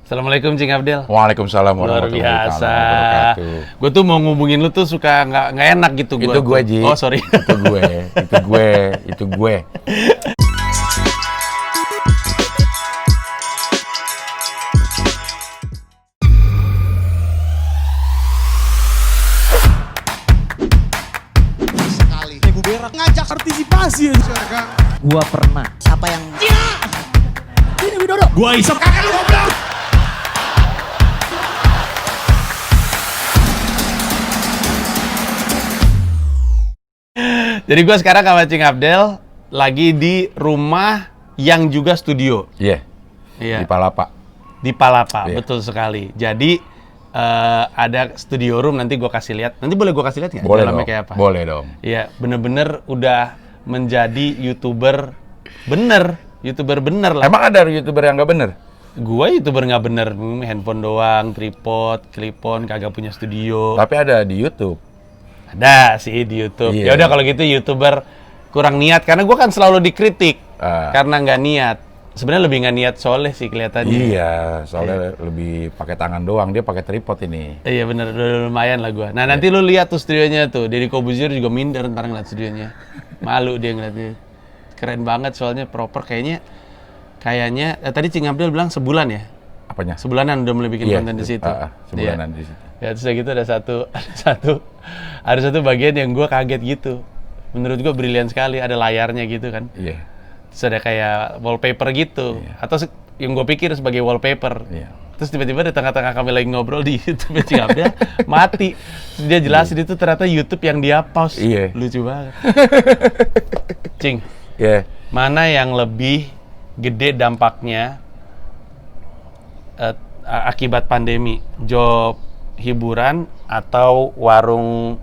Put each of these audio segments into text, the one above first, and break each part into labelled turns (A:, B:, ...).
A: Assalamualaikum Cing Abdel.
B: Waalaikumsalam
A: Luar
B: warahmatullahi
A: biasa.
B: wabarakatuh.
A: Gue tuh mau ngubungin lu tuh suka nggak enak gitu.
B: Itu gue, Ji.
A: Oh sorry.
B: Itu gue.
C: Sekali. Ibu Berak ngajak partisipasi aja.
D: Gua pernah.
E: Siapa yang
C: Ini Widodo. Gua isep kakak lu goblok.
A: Jadi gue sekarang sama Cing Abdel lagi di rumah yang juga studio.
B: Iya.
A: Iya.
B: Di Palapa.
A: Di Palapa,
B: Iya.
A: betul sekali. Jadi ada studio room, nanti gue kasih lihat. Nanti boleh gue kasih lihat nggak?
B: Boleh
A: Dalamnya
B: dong.
A: kayak apa?
B: Boleh dong.
A: Iya, bener-bener udah menjadi YouTuber bener. YouTuber bener lah.
B: Emang ada YouTuber yang nggak bener?
A: Gue YouTuber nggak bener. Handphone doang, tripod, clip-on, kagak punya studio.
B: Tapi ada di YouTube.
A: Ada sih di YouTube. Ya
B: Iya.
A: udah kalau gitu YouTuber kurang niat karena gue kan selalu dikritik
B: Ah.
A: karena nggak niat. Sebenarnya lebih nggak niat soleh sih kelihatannya.
B: Iya, soalnya lebih pakai tangan doang, dia pakai tripod ini.
A: Iya bener, udah lumayan lah gue. Nah nanti lu lihat tuh studionya tuh, Deddy Corbuzier juga minder ntar ngeliat studionya. Malu dia ngeliatnya. Keren banget soalnya proper kayaknya. Tadi Cing Abdel bilang sebulan ya?
B: Apanya?
A: Sebulanan udah mulai bikin
B: Iya,
A: konten di situ.
B: sebulanan
A: Iya.
B: di situ.
A: Ya terus udah gitu ada satu bagian yang gue kaget gitu. Menurut gue brilian sekali, ada layarnya gitu kan.
B: Iya.
A: Terus ada kayak wallpaper gitu.
B: Iya.
A: Atau yang gue pikir sebagai wallpaper.
B: Iya.
A: Terus tiba-tiba di tengah-tengah kami lagi ngobrol di YouTube Cing Abdel mati. Terus dia jelasin itu ternyata YouTube yang dia pause.
B: Iya.
A: Lucu banget. Cing,
B: Iya.
A: mana yang lebih gede dampaknya akibat pandemi? Job hiburan atau warung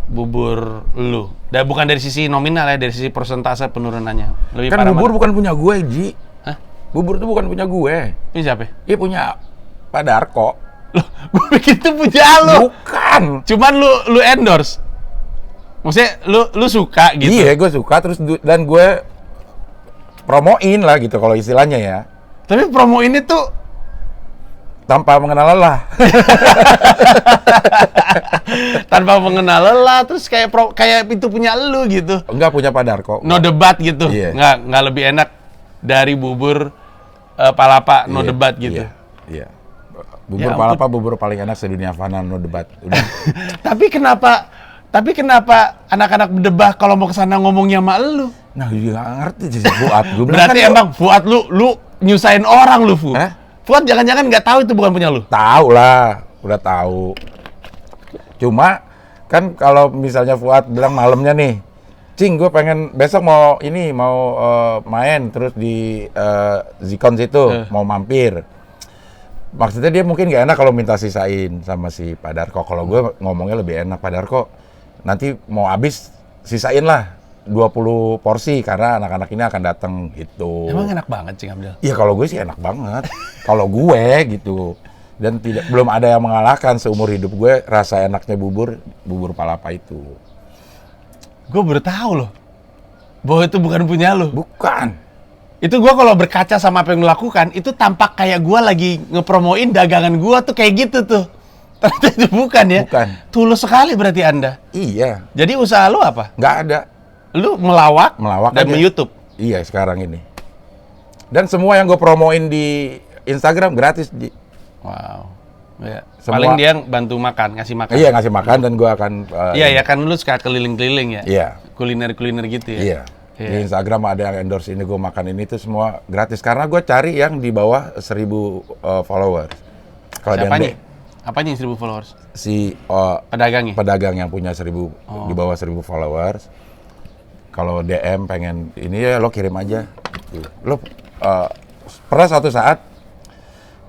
A: bubur lu? Dan bukan dari sisi nominal ya, dari sisi persentase penurunannya. Lebih
B: Kan
A: parah
B: bubur
A: mana?
B: bukan punya gue, Ji.
A: Hah?
B: Bubur itu bukan punya gue.
A: Ini siapa?
B: Iya punya Pak Darko.
A: Loh, gue pikir itu punya lu.
B: Bukan.
A: Cuman lu endorse. Maksudnya lu suka gitu.
B: Iya, gue suka terus dan gue promoin lah gitu kalau istilahnya ya.
A: Tapi promo ini tuh
B: Tanpa mengenal lelah.
A: tanpa mengenal lelah, terus kayak itu punya lu gitu.
B: Enggak punya Pak Darko.
A: No debat gitu.
B: Iya.
A: Nggak lebih enak dari bubur Palapa no
B: Iya,
A: debat gitu.
B: Iya. Iya. Bubur
A: Ya
B: Palapa bubur paling enak sedunia fana no debat. Udah.
A: Tapi kenapa anak-anak berdebah kalau mau kesana ngomongnya sama lu?
B: Nah, gue juga nggak ngerti sih Fuad. Gue bilang
A: Berarti
B: kan
A: emang Fuad lu nyusahin orang lu, Fu.
B: Hah?
A: Fuad jangan-jangan nggak tahu itu bukan punya lu.
B: tahu lah, udah tahu. Cuma kan kalau misalnya Fuad bilang malamnya nih, Cing, gue pengen besok mau main terus di Zikon situ, mau mampir. Maksudnya dia mungkin gak enak kalau minta sisain sama si Pak Darko. Kalau gue ngomongnya lebih enak, Pak Darko, nanti mau habis sisain lah 20 porsi karena anak-anak ini akan datang gitu.
A: Emang enak banget Cing Abdel.
B: Iya kalau gue sih enak banget. Kalau gue gitu. Dan belum ada yang mengalahkan seumur hidup gue rasa enaknya bubur Palapa itu.
A: Gue baru tahu loh bahwa itu bukan punya lu.
B: Bukan.
A: Itu gue kalau berkaca sama apa yang lu lakukan, itu tampak kayak gue lagi ngepromoin dagangan gue tuh kayak gitu tuh. Ternyata itu bukan ya?
B: Bukan.
A: Tulus sekali berarti Anda.
B: Iya.
A: Jadi usaha lu apa?
B: Nggak ada.
A: Lu melawak
B: Melawak
A: dan
B: aja.
A: YouTube.
B: Iya sekarang ini. Dan semua yang gue promoin di Instagram gratis. Ji.
A: Wow. Ya.
B: Semua-
A: Paling dia bantu makan, ngasih makan.
B: Iya ngasih makan dan gue akan.
A: Iya ya kan lu suka keliling-keliling ya.
B: Iya.
A: Kuliner-kuliner gitu ya.
B: Iya.
A: Iya.
B: Di Instagram ada yang endorse ini gue makan ini tuh semua gratis karena gue cari yang di bawah 1.000 followers. Kalau ada
A: Siapanya?
B: yang
A: Apanya yang 1.000 followers?
B: si
A: Pedagangnya?
B: pedagang yang punya 1.000 di bawah 1.000 followers. Kalau DM pengen ini ya lo kirim aja. Gitu. Lo pernah satu saat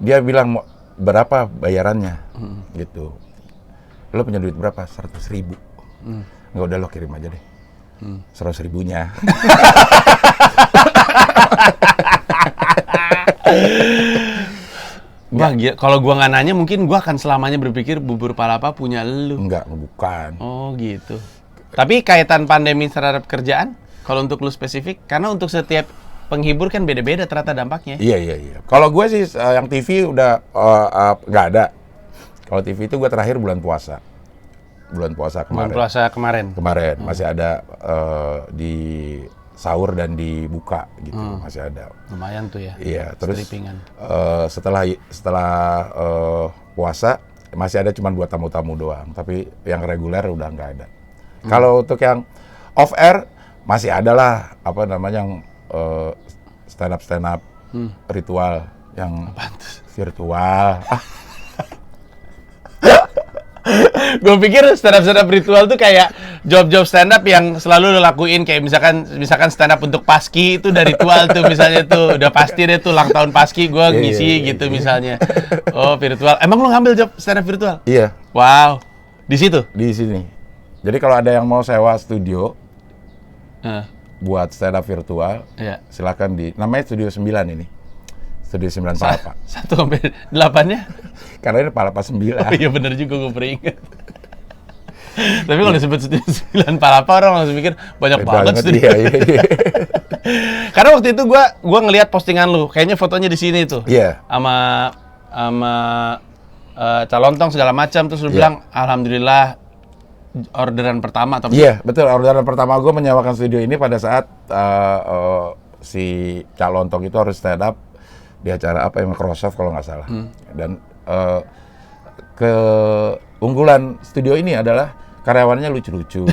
B: dia bilang berapa bayarannya gitu. Lo punya duit berapa? 100.000. Nggak udah lo kirim aja deh. 100.000-nya.
A: Wah, kalau gua nggak nanya mungkin gua akan selamanya berpikir bubur Palapa punya lu.
B: Enggak, bukan.
A: Oh gitu. Tapi kaitan pandemi terhadap kerjaan, kalau untuk lu spesifik, karena untuk setiap penghibur kan beda-beda ternyata dampaknya.
B: Iya. Kalau gue sih yang TV udah nggak ada. Kalau TV itu gue terakhir bulan puasa kemarin.
A: Bulan puasa kemarin.
B: Masih ada di sahur dan dibuka gitu, masih ada.
A: Lumayan tuh ya.
B: Iya, terus
A: Strippingan.
B: setelah puasa masih ada cuma buat tamu-tamu doang, tapi yang reguler udah nggak ada. Kalau untuk yang off air masih ada lah, apa namanya, yang stand up ritual yang virtual.
A: Gue pikir stand up ritual tuh kayak job stand up yang selalu lo lakuin, kayak misalkan stand up untuk Paski itu udah ritual tuh, misalnya tuh udah pasti deh tuh ulang tahun Paski gue ngisi gitu misalnya. Oh, virtual. Emang lo ngambil job stand up virtual?
B: Iya.
A: Wow. Di situ?
B: Di sini. Jadi kalau ada yang mau sewa studio buat stand up virtual,
A: iya.
B: silakan namanya Studio 9 ini. Studio 9 Palapa.
A: 1-8-nya?
B: Karena ini Palapa 9.
A: Oh iya bener juga, gue peringat. Tapi kalau disebut Studio 9 Palapa, orang langsung mikir banyak banget studio.
B: Iya.
A: Karena waktu itu gue ngelihat postingan lu, kayaknya fotonya di sini tuh.
B: Iya.
A: Sama calontong segala macam, terus lu bilang alhamdulillah orderan pertama atau
B: Iya, betul. Orderan pertama gue menyewakan studio ini pada saat si calontong itu harus stand up di acara apa yang Microsoft kalau nggak salah. Dan keunggulan studio ini adalah karyawannya lucu-lucu.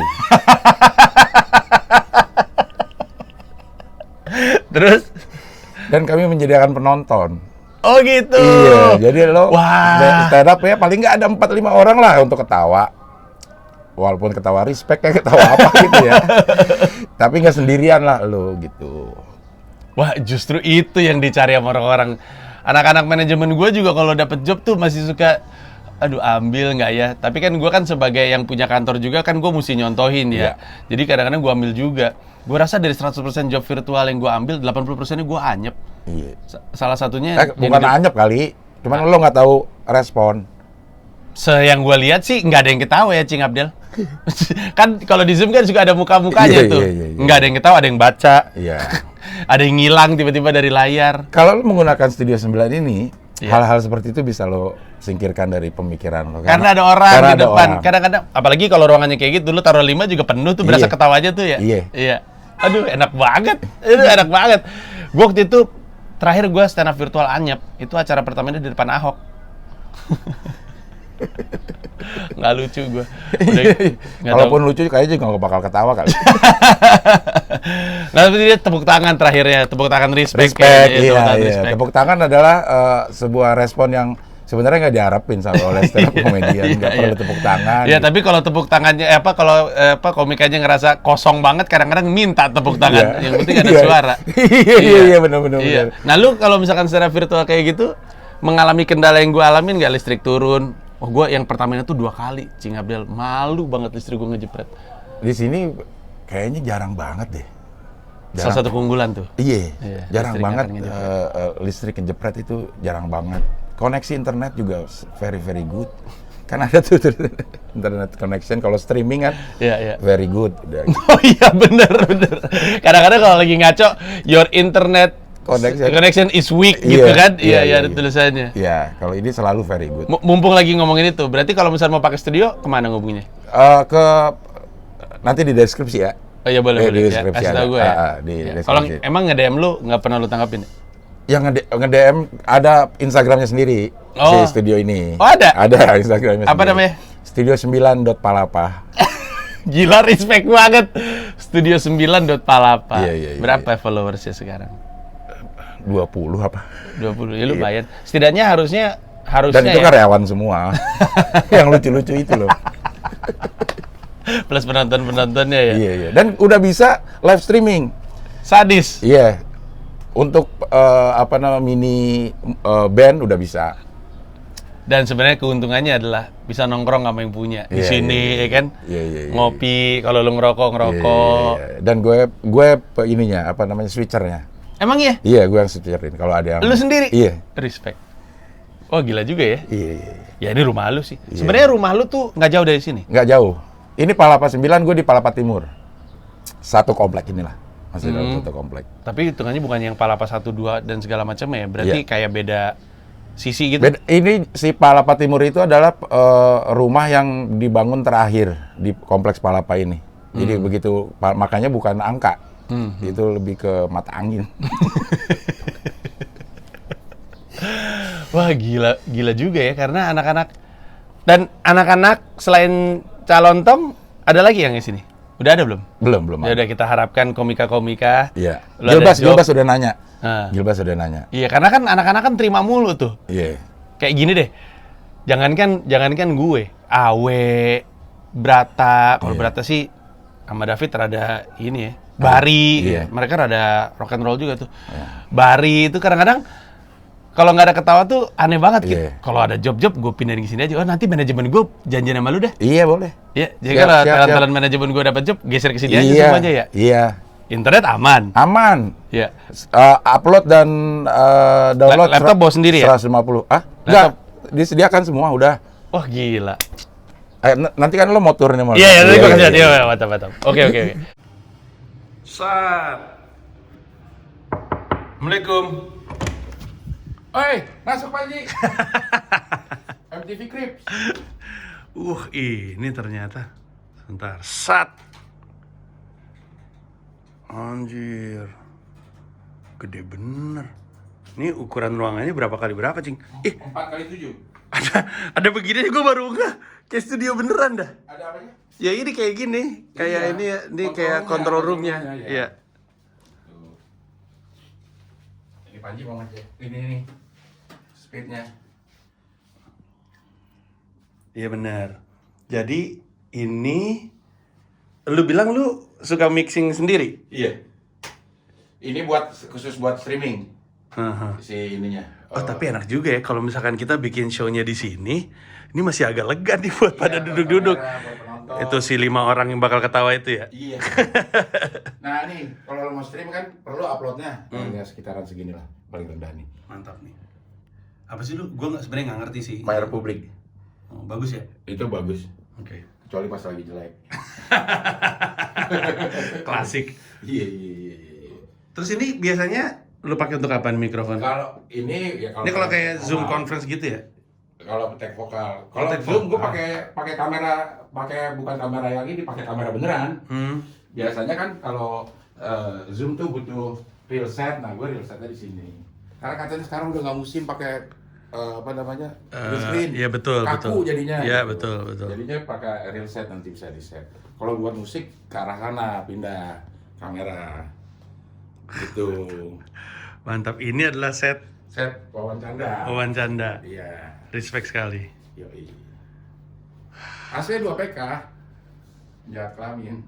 A: Terus?
B: Dan kami menyediakan penonton.
A: Oh gitu.
B: Iya, jadi lo
A: Wah.
B: stand up ya paling nggak ada 4-5 orang lah untuk ketawa. Walaupun ketawa respect kayak ketawa apa gitu ya. Tapi nggak sendirian lah lo gitu.
A: Wah, justru itu yang dicari sama orang-orang. Anak-anak manajemen gue juga kalau dapet job tuh masih suka, aduh ambil nggak ya? Tapi kan gue kan sebagai yang punya kantor juga kan gue mesti nyontohin ya. Jadi kadang-kadang gue ambil juga. Gue rasa dari 100% job virtual yang gue ambil, 80%-nya gue anyep.
B: Iya.
A: Salah satunya...
B: Bukan anyep kali, cuman lo nggak tahu respon.
A: Yang gue lihat sih nggak ada yang ketawa ya, Cing Abdel. Kan kalau di Zoom kan juga ada muka-mukanya tuh.
B: Iya.
A: Nggak ada yang ketawa, ada yang baca.
B: Iya.
A: Ada yang ngilang tiba-tiba dari layar.
B: Kalau lo menggunakan Studio 9 ini, hal-hal seperti itu bisa lo singkirkan dari pemikiran lo.
A: Karena ada orang di depan. Kadang-kadang, apalagi kalau ruangannya kayak gitu, dulu taruh 5 juga penuh tuh, berasa ketawa aja tuh ya.
B: Iya.
A: Aduh, enak banget. Enak banget. Gue waktu itu, terakhir gue stand up virtual anyep, itu acara pertamanya di depan Ahok. Nggak lucu gue.
B: Kalaupun lucu kayaknya juga nggak bakal ketawa kali.
A: Nah, tapi dia tepuk tangan terakhirnya, tepuk tangan respect.
B: Iya. Tepuk tangan adalah sebuah respon yang sebenarnya nggak diharapin oleh stand up comedian. Nggak perlu tepuk tangan.
A: Iya, tapi kalau tepuk tangannya kalau komikanya ngerasa kosong banget, kadang-kadang minta tepuk tangan. Yang penting ada suara.
B: Iya, benar.
A: Nah, lu kalau misalkan secara virtual kayak gitu, mengalami kendala yang gue alamin nggak? Listrik turun. Oh, gue yang pertamanya tuh 2 kali, Cing Abdel. Malu banget listrik gue ngejepret.
B: Di sini kayaknya jarang banget deh.
A: Salah satu keunggulan tuh.
B: Iya, jarang
A: listrik
B: banget.
A: akan ngejepret.
B: Listrik ngejepret itu jarang banget. Koneksi internet juga very good. Kan ada tuh internet connection kalau streaming kan.
A: Iya.
B: Very good. Udah.
A: Oh iya, bener. Kadang-kadang kalau lagi ngaco, your internet connection is weak gitu kan? Iya, ada tulisannya.
B: Iya, kalau ini selalu very good.
A: Mumpung lagi ngomongin itu, berarti kalau misalnya mau pakai studio, kemana ngomongnya?
B: Nanti di deskripsi ya.
A: Oh iya, boleh.
B: Di
A: Ya,
B: deskripsi
A: kasih tau gue ya. Kalau emang nge-DM lu, nggak pernah lu tangkapin?
B: Yang nge-DM ada Instagramnya sendiri, si studio ini.
A: Oh, ada?
B: Ada Instagramnya
A: Apa
B: sendiri.
A: namanya?
B: Studio9.palapa.
A: Gila, respect banget. Studio9.palapa.
B: Iya.
A: Berapa followersnya sekarang?
B: 20 apa?
A: 20, ya lumayan. Setidaknya harusnya
B: Dan itu karyawan semua. Yang lucu-lucu itu loh.
A: Plus penonton-penontonnya ya?
B: Iya. Dan udah bisa live streaming.
A: Sadis?
B: Iya. Untuk mini band udah bisa.
A: Dan sebenarnya keuntungannya adalah bisa nongkrong sama yang punya di sini, ya kan?
B: Iya.
A: Ngopi, kalau lu ngerokok.
B: Iya. Dan gue ininya switchernya.
A: Emang iya?
B: Iya, gue yang switcherin kalau ada yang.
A: Lu sendiri?
B: Iya.
A: Respect. Oh, gila juga ya?
B: Iya.
A: Ya ini rumah lu sih. Sebenarnya rumah lu tuh nggak jauh dari sini?
B: Nggak jauh. Ini Palapa 9, gue di Palapa Timur. Satu komplek inilah. Masih dalam satu komplek.
A: Tapi hitungannya bukan yang Palapa 1, 2 dan segala macam ya. Berarti kayak beda sisi gitu.
B: Ini si Palapa Timur itu adalah rumah yang dibangun terakhir di kompleks Palapa ini. Jadi begitu, makanya bukan angka. Itu lebih ke mata angin.
A: Wah, gila juga ya, karena anak-anak selain Calontong ada lagi yang di sini. Udah ada belum?
B: Belum.
A: Ya udah, kita harapkan komika-komika.
B: Iya.
A: Lu ada
B: Gilbas udah nanya.
A: Nah.
B: Gilbas udah nanya.
A: Iya, karena kan anak-anak kan terima mulu tuh.
B: Iya.
A: Kayak gini deh. Jangankan gue, Awe, Brata. Kalau Brata sih sama David rada ini ya. Bari, mereka rada rock and roll juga tuh. Bari itu kadang-kadang kalau nggak ada ketawa tuh aneh banget gitu. Kalau ada job-job gue pindahin ke sini aja. Oh, nanti manajemen gue janjian sama lu dah.
B: Iya, boleh.
A: Iya, jadi kalau talent manajemen gue dapat job, geser ke sini aja semuanya ya.
B: Iya.
A: Internet aman.
B: Aman.
A: Iya.
B: Upload dan download
A: laptop bawa sendiri ya?
B: 150. Enggak. Disediakan semua udah.
A: Wah, gila.
B: Nanti kan lo mau turun sama.
A: Iya, nanti gue kasih dia. Mantap. Oke. Sat. Assalamualaikum.
B: Oi, masuk Pak Haji. MTV Crips.
A: Ini ternyata. Sebentar. Sat. Anjir. Gede bener. Ini ukuran ruangannya berapa kali berapa, Cing?
B: 4x7.
A: Ada begini gue baru enggak. Kayak studio beneran dah.
B: Ada apanya?
A: Ya ini kayak gini. Kayak ini kayak control room-nya. Iya.
B: Ini Panji mau ngecek. Ini nih. Speednya.
A: Iya benar. Jadi ini lu bilang lu suka mixing sendiri?
B: Iya. Ini khusus buat streaming. Si ininya.
A: Oh, tapi enak juga ya kalau misalkan kita bikin show-nya di sini. Ini masih agak lega nih buat pada duduk-duduk. Itu si 5 orang yang bakal ketawa itu ya?
B: Iya. Nah nih, kalau lo mau stream kan perlu uploadnya. Ya sekitaran segini lah, paling rendah nih.
A: Mantap nih. Apa sih lu? Gua sebenarnya nggak ngerti sih.
B: My Republic.
A: Oh, bagus ya?
B: Itu bagus.
A: Oke.
B: Kecuali pas lagi jelek.
A: Klasik.
B: Iya.
A: Terus ini biasanya lu pakai untuk apaan mikrofon?
B: Kalau ini ya
A: kalau kayak Zoom conference gitu ya?
B: Kalau take vokal. Kalau Zoom gue pakai kamera, bukan kamera yang ini, pakai kamera beneran. Biasanya kan kalau Zoom tuh butuh real set, nah gue real setnya di sini. Karena katanya sekarang udah nggak musim pakai full screen.
A: Iya betul.
B: Kaku jadinya.
A: Iya betul.
B: Jadinya pakai real set, nanti bisa di set. Kalau buat musik ke arah sana pindah kamera. Gitu.
A: Mantap. Ini adalah set
B: Wawan Canda.
A: Wawan Canda.
B: Iya.
A: Respect sekali.
B: Yoi. AC 2 PK. Jahat kelamin.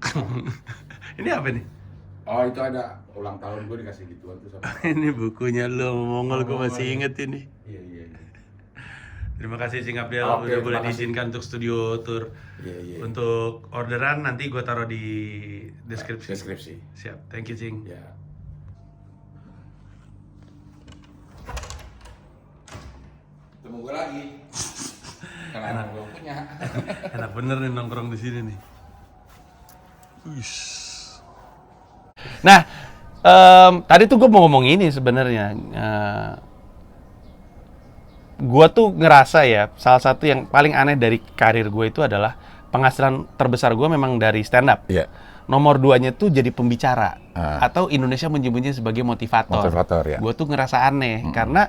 A: Ini apa nih?
B: Oh, itu ada ulang tahun gue dikasih gituan tuh sama.
A: Ini bukunya lo Mongol, gue masih inget ini.
B: Iya.
A: Terima kasih Cing Abdel udah boleh diizinkan untuk studio tour.
B: Iya.
A: Untuk orderan nanti gue taruh di deskripsi. Siap. Thank you Cing.
B: Ya. Temu gue lagi. Karena gue punya.
A: Enak bener nih nongkrong di sini nih. Nah, tadi tuh gue mau ngomong ini sebenarnya. Gue tuh ngerasa ya, salah satu yang paling aneh dari karir gue itu adalah penghasilan terbesar gue memang dari stand up.
B: Iya.
A: Nomor 2-nya tuh jadi pembicara atau Indonesia menyebutnya sebagai motivator.
B: Ya.
A: Gue tuh ngerasa aneh karena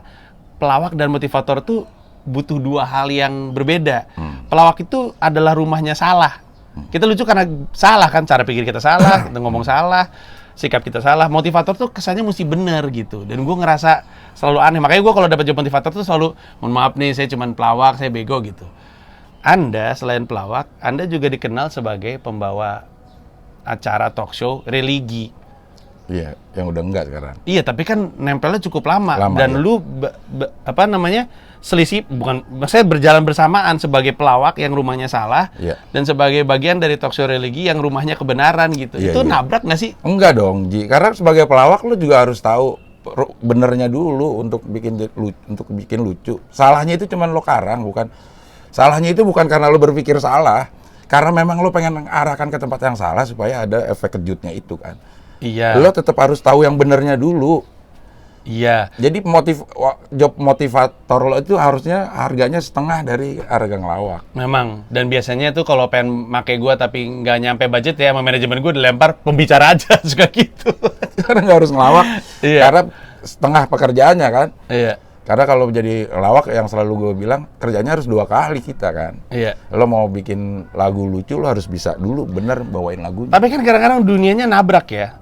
A: pelawak dan motivator tuh butuh dua hal yang berbeda. Pelawak itu adalah rumahnya salah. Kita lucu karena salah kan, cara pikir kita salah, kita ngomong salah, sikap kita salah. Motivator tuh kesannya mesti bener gitu. Dan gue ngerasa selalu aneh. Makanya gue kalau dapat job motivator tuh selalu, mohon maaf nih, saya cuman pelawak, saya bego gitu. Anda selain pelawak, Anda juga dikenal sebagai pembawa acara talk show religi.
B: Iya, yang udah enggak sekarang.
A: Iya, tapi kan nempelnya cukup lama dan
B: ya.
A: lu selisih, bukan, saya berjalan bersamaan sebagai pelawak yang rumahnya salah dan sebagai bagian dari talk show religi yang rumahnya kebenaran gitu. Itu nabrak nggak sih?
B: Enggak dong, Ji. Karena sebagai pelawak lu juga harus tahu benernya dulu untuk bikin lucu. Salahnya itu cuman lo karang, bukan. Salahnya itu bukan karena lo berpikir salah, karena memang lo pengen arahkan ke tempat yang salah supaya ada efek kejutnya itu kan.
A: Iya.
B: Lo tetap harus tahu yang benernya dulu.
A: Iya.
B: Jadi job motivator lo itu harusnya harganya setengah dari harga ngelawak.
A: Memang. Dan biasanya tuh kalau pengen make gue tapi nggak nyampe budget ya sama manajemen gue dilempar pembicara aja suka gitu.
B: Karena nggak harus ngelawak.
A: Iya.
B: Karena setengah pekerjaannya kan.
A: Iya.
B: Karena kalau jadi ngelawak yang selalu gue bilang kerjanya harus 2 kali kita kan.
A: Iya.
B: Lo mau bikin lagu lucu lo harus bisa dulu bener bawain lagunya.
A: Tapi kan kadang-kadang dunianya nabrak ya.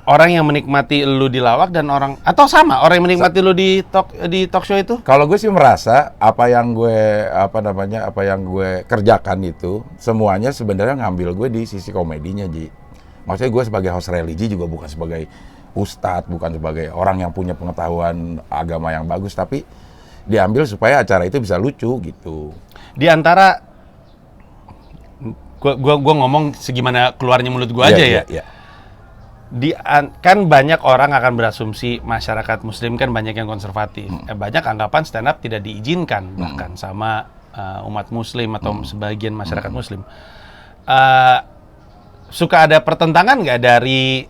A: Orang yang menikmati lu di lawak dan orang atau sama orang yang menikmati lu di talk show itu?
B: Kalau gue sih merasa apa yang gue kerjakan itu semuanya sebenarnya ngambil gue di sisi komedinya, Ji. Maksudnya gue sebagai host religi juga bukan sebagai ustadz, bukan sebagai orang yang punya pengetahuan agama yang bagus, tapi diambil supaya acara itu bisa lucu gitu.
A: Di antara gua ngomong segimana keluarnya mulut gua aja ya.
B: Iya.
A: Kan banyak orang akan berasumsi masyarakat muslim kan banyak yang konservatif. Banyak anggapan stand up tidak diizinkan bahkan sama umat muslim atau sebagian masyarakat muslim. Suka ada pertentangan nggak dari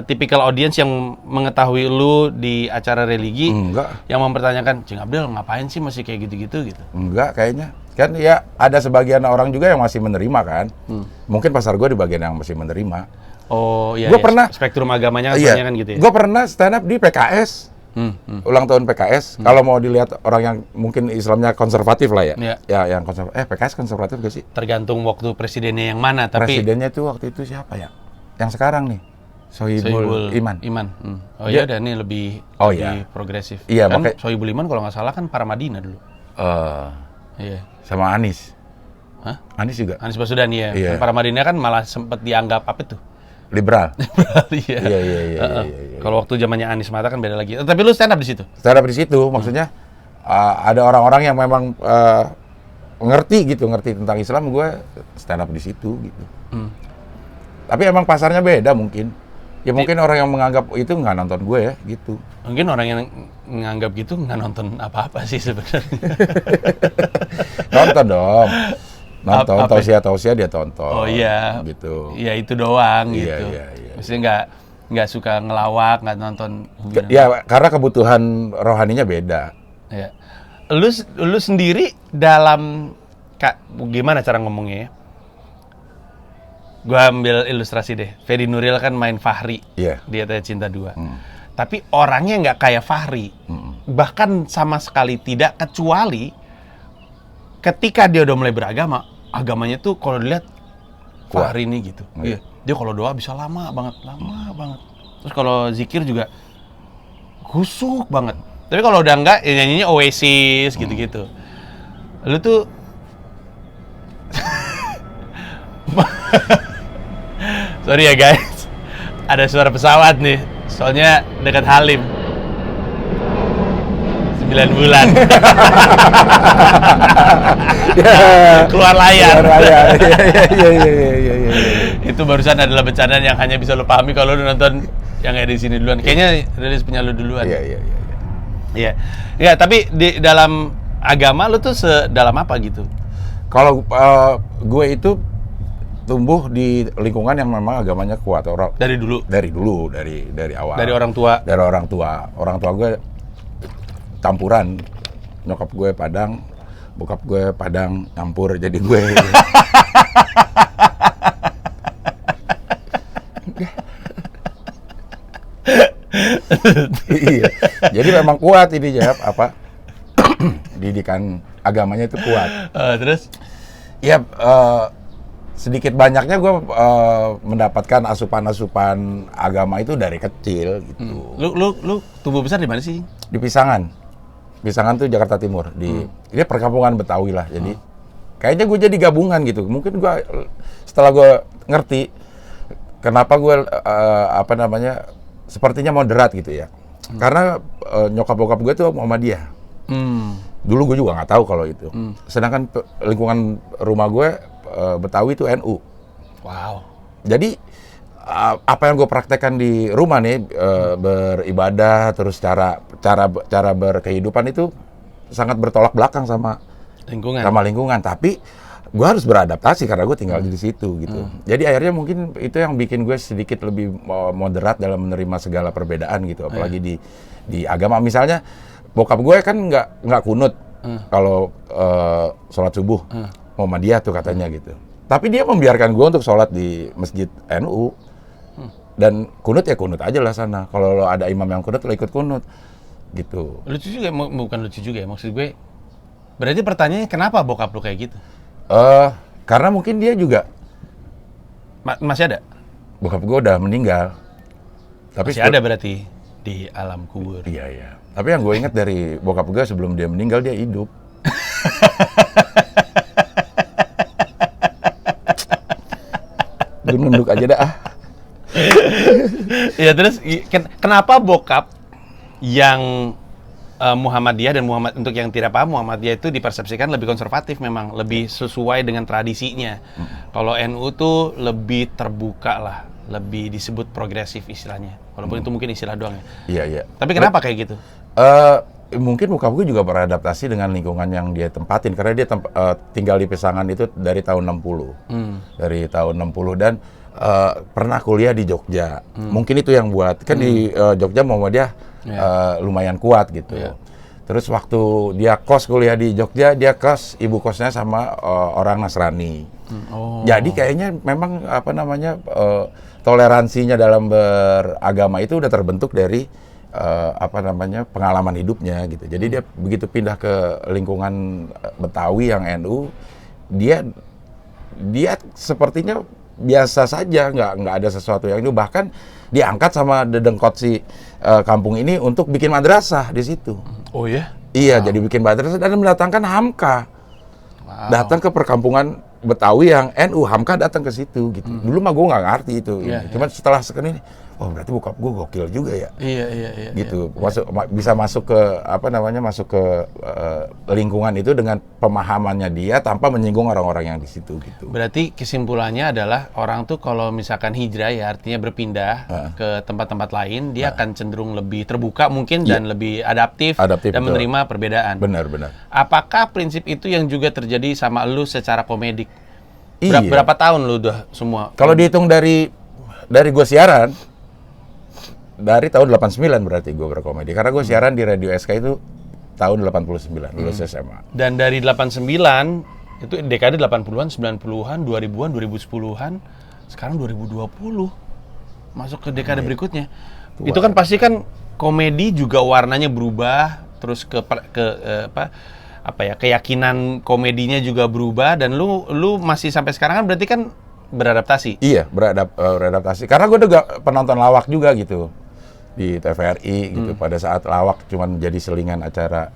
A: tipikal audiens yang mengetahui lu di acara religi?
B: Enggak.
A: Yang mempertanyakan, Cing Abdel ngapain sih masih kayak gitu-gitu gitu?
B: Enggak kayaknya. Kan ya ada sebagian orang juga yang masih menerima kan. Mungkin pasar gue di bagian yang masih menerima.
A: Oh iya,
B: Gua pernah
A: spektrum agamanya kan
B: iya,
A: kan gitu ya.
B: Gue pernah stand up di PKS. Ulang tahun PKS. Kalau mau dilihat orang yang mungkin Islamnya konservatif lah ya.
A: Iya.
B: Ya yang konservatif. PKS konservatif gak sih?
A: Tergantung waktu presidennya yang mana, tapi
B: Presidennya itu waktu itu siapa ya? Yang sekarang nih. Sohibul Iman.
A: Oh iya, dan ini lebih progresif.
B: Iya,
A: kan
B: makanya
A: Sohibul Iman kalau nggak salah kan para Madinah dulu. Iya.
B: Sama Anies.
A: Hah?
B: Anies juga.
A: Anies Baswedan ya.
B: Iya.
A: Para Madinah kan malah sempat dianggap apa tuh?
B: Liberal.
A: Iya.
B: Iya.
A: Kalau waktu zamannya Anies Mata kan beda lagi. Tapi lu stand up di situ?
B: Stand up di situ, maksudnya ada orang-orang yang memang ngerti tentang Islam, gue stand up di situ gitu. Tapi emang pasarnya beda mungkin. Ya mungkin orang yang menganggap itu nggak nonton gue ya gitu.
A: Mungkin orang yang menganggap gitu nggak nonton apa-apa sih sebenarnya.
B: Nonton dong. Nonton tausiah dia tonton.
A: Oh iya.
B: Gitu.
A: Iya itu doang
B: Iya,
A: gitu.
B: iya.
A: Maksudnya nggak suka ngelawak, nggak nonton.
B: Ya karena kebutuhan rohaninya beda.
A: Ya. Lu sendiri dalam gimana cara ngomongnya ya? Gua ambil ilustrasi deh. Ferry Nuril kan main Fahri
B: Iya.
A: di Tanya Cinta 2. Tapi orangnya nggak kayak Fahri. Bahkan sama sekali tidak, kecuali ketika dia udah mulai beragama, agamanya tuh kalau dilihat Fahri ini gitu. Iya. Dia kalau doa bisa lama banget. Terus kalau zikir juga khusyuk banget. Tapi kalau udah enggak, ya nyanyinya Oasis gitu-gitu. Lu tuh sorry ya guys, ada suara pesawat nih. Soalnya dekat Halim. 9 bulan. Keluar layar.
B: Iya.
A: Itu barusan adalah bercandaan yang hanya bisa lo pahami kalau lo nonton yang ada di sini duluan. Kayaknya rilis punya lo duluan. Iya. Ya, tapi di dalam agama lo tuh sedalam apa gitu?
B: Kalau gue itu tumbuh di lingkungan yang memang agamanya kuat.
A: Dari dulu?
B: Dari awal.
A: Dari orang tua?
B: Dari orang tua. Orang tua gue campuran. Nyokap gue Padang, bokap gue Padang, campur jadi gue. Iya. Jadi memang kuat ini didikan agamanya itu kuat.
A: Terus?
B: Ya sedikit banyaknya gue mendapatkan asupan agama itu dari kecil gitu.
A: Lu tumbuh besar di mana sih?
B: Di Pisangan tuh Jakarta Timur. Ini perkampungan Betawi lah. Jadi kayaknya gue jadi gabungan gitu. Mungkin gue setelah gue ngerti kenapa gue sepertinya moderat gitu ya. Karena nyokap bokap gue tuh Muhammadiyah. Dulu gue juga nggak tahu kalau itu. Sedangkan lingkungan rumah gue Betawi itu NU.
A: Wow.
B: Jadi apa yang gue praktekkan di rumah nih beribadah terus cara berkehidupan itu sangat bertolak belakang sama lingkungan. Tapi gue harus beradaptasi karena gue tinggal di situ gitu. Jadi akhirnya mungkin itu yang bikin gue sedikit lebih moderat dalam menerima segala perbedaan gitu. Apalagi di agama. Misalnya bokap gue kan nggak kunut kalau sholat subuh. Muhammadiyah tuh katanya gitu. Tapi dia membiarkan gue untuk sholat di masjid NU. Dan kunut ya kunut aja lah sana. Kalau lo ada imam yang kunut, lo ikut kunut. Gitu.
A: Lucu juga, bukan lucu juga ya, maksud gue. Berarti pertanyaannya kenapa bokap lu kayak gitu?
B: Karena mungkin dia juga
A: Masih ada?
B: bokap gue udah meninggal. Tapi
A: Masih ada berarti di alam kubur.
B: Iya. Tapi yang gue ingat dari bokap gue sebelum dia meninggal, dia hidup. Gue nunduk aja dah.
A: Ya terus kenapa bokap yang Muhammadiyah dan untuk yang tidak paham, Muhammadiyah itu dipersepsikan lebih konservatif, memang lebih sesuai dengan tradisinya. Kalau NU tuh lebih terbuka lah, lebih disebut progresif istilahnya. Walaupun itu mungkin istilah doang ya.
B: Iya.
A: Tapi kenapa kayak gitu?
B: Mungkin bokap gue juga beradaptasi dengan lingkungan yang dia tempatin, karena dia tinggal di Pesangan itu dari tahun 60. Dari tahun 60 dan pernah kuliah di Jogja. Mungkin itu yang buat, kan di Jogja Muhammadiyah lumayan kuat gitu. Terus waktu dia kos kuliah di Jogja, dia kos, ibu kosnya sama orang Nasrani. Jadi kayaknya memang toleransinya dalam beragama itu udah terbentuk dari pengalaman hidupnya gitu. Jadi dia begitu pindah ke lingkungan Betawi yang NU, dia sepertinya biasa saja, nggak ada sesuatu yang itu. Bahkan diangkat sama dedengkot si kampung ini untuk bikin madrasah di situ.
A: Oh ya?
B: Iya, jadi bikin madrasah dan mendatangkan Hamka. Datang ke perkampungan Betawi yang NU, Hamka datang ke situ gitu. Dulu mah gue nggak ngerti itu. Cuman setelah sekarang ini, oh berarti bokap gue gokil juga ya.
A: Iya.
B: Gitu. Bisa masuk ke lingkungan itu dengan pemahamannya dia tanpa menyinggung orang-orang yang di situ gitu.
A: Berarti kesimpulannya adalah orang tuh kalau misalkan hijrah ya artinya berpindah ke tempat-tempat lain, dia akan cenderung lebih terbuka mungkin dan lebih adaptif dan
B: betul.
A: menerima perbedaan.
B: Benar.
A: Apakah prinsip itu yang juga terjadi sama lu secara komedik?
B: Iya.
A: Berapa tahun lu udah semua?
B: Kalau dihitung dari gue siaran, dari tahun 89 berarti gue berkomedi. Karena gue siaran di Radio SK itu tahun 89, lulus SMA.
A: Dan dari 89, itu dekade 80-an, 90-an, 2000-an, 2010-an, sekarang 2020. Masuk ke dekade berikutnya. Itu kan pasti kan komedi juga warnanya berubah, terus keyakinan komedinya juga berubah, dan lu masih sampai sekarang kan berarti kan beradaptasi.
B: Iya, beradaptasi. Karena gue juga penonton lawak juga gitu di TVRI gitu. Pada saat lawak cuman jadi selingan acara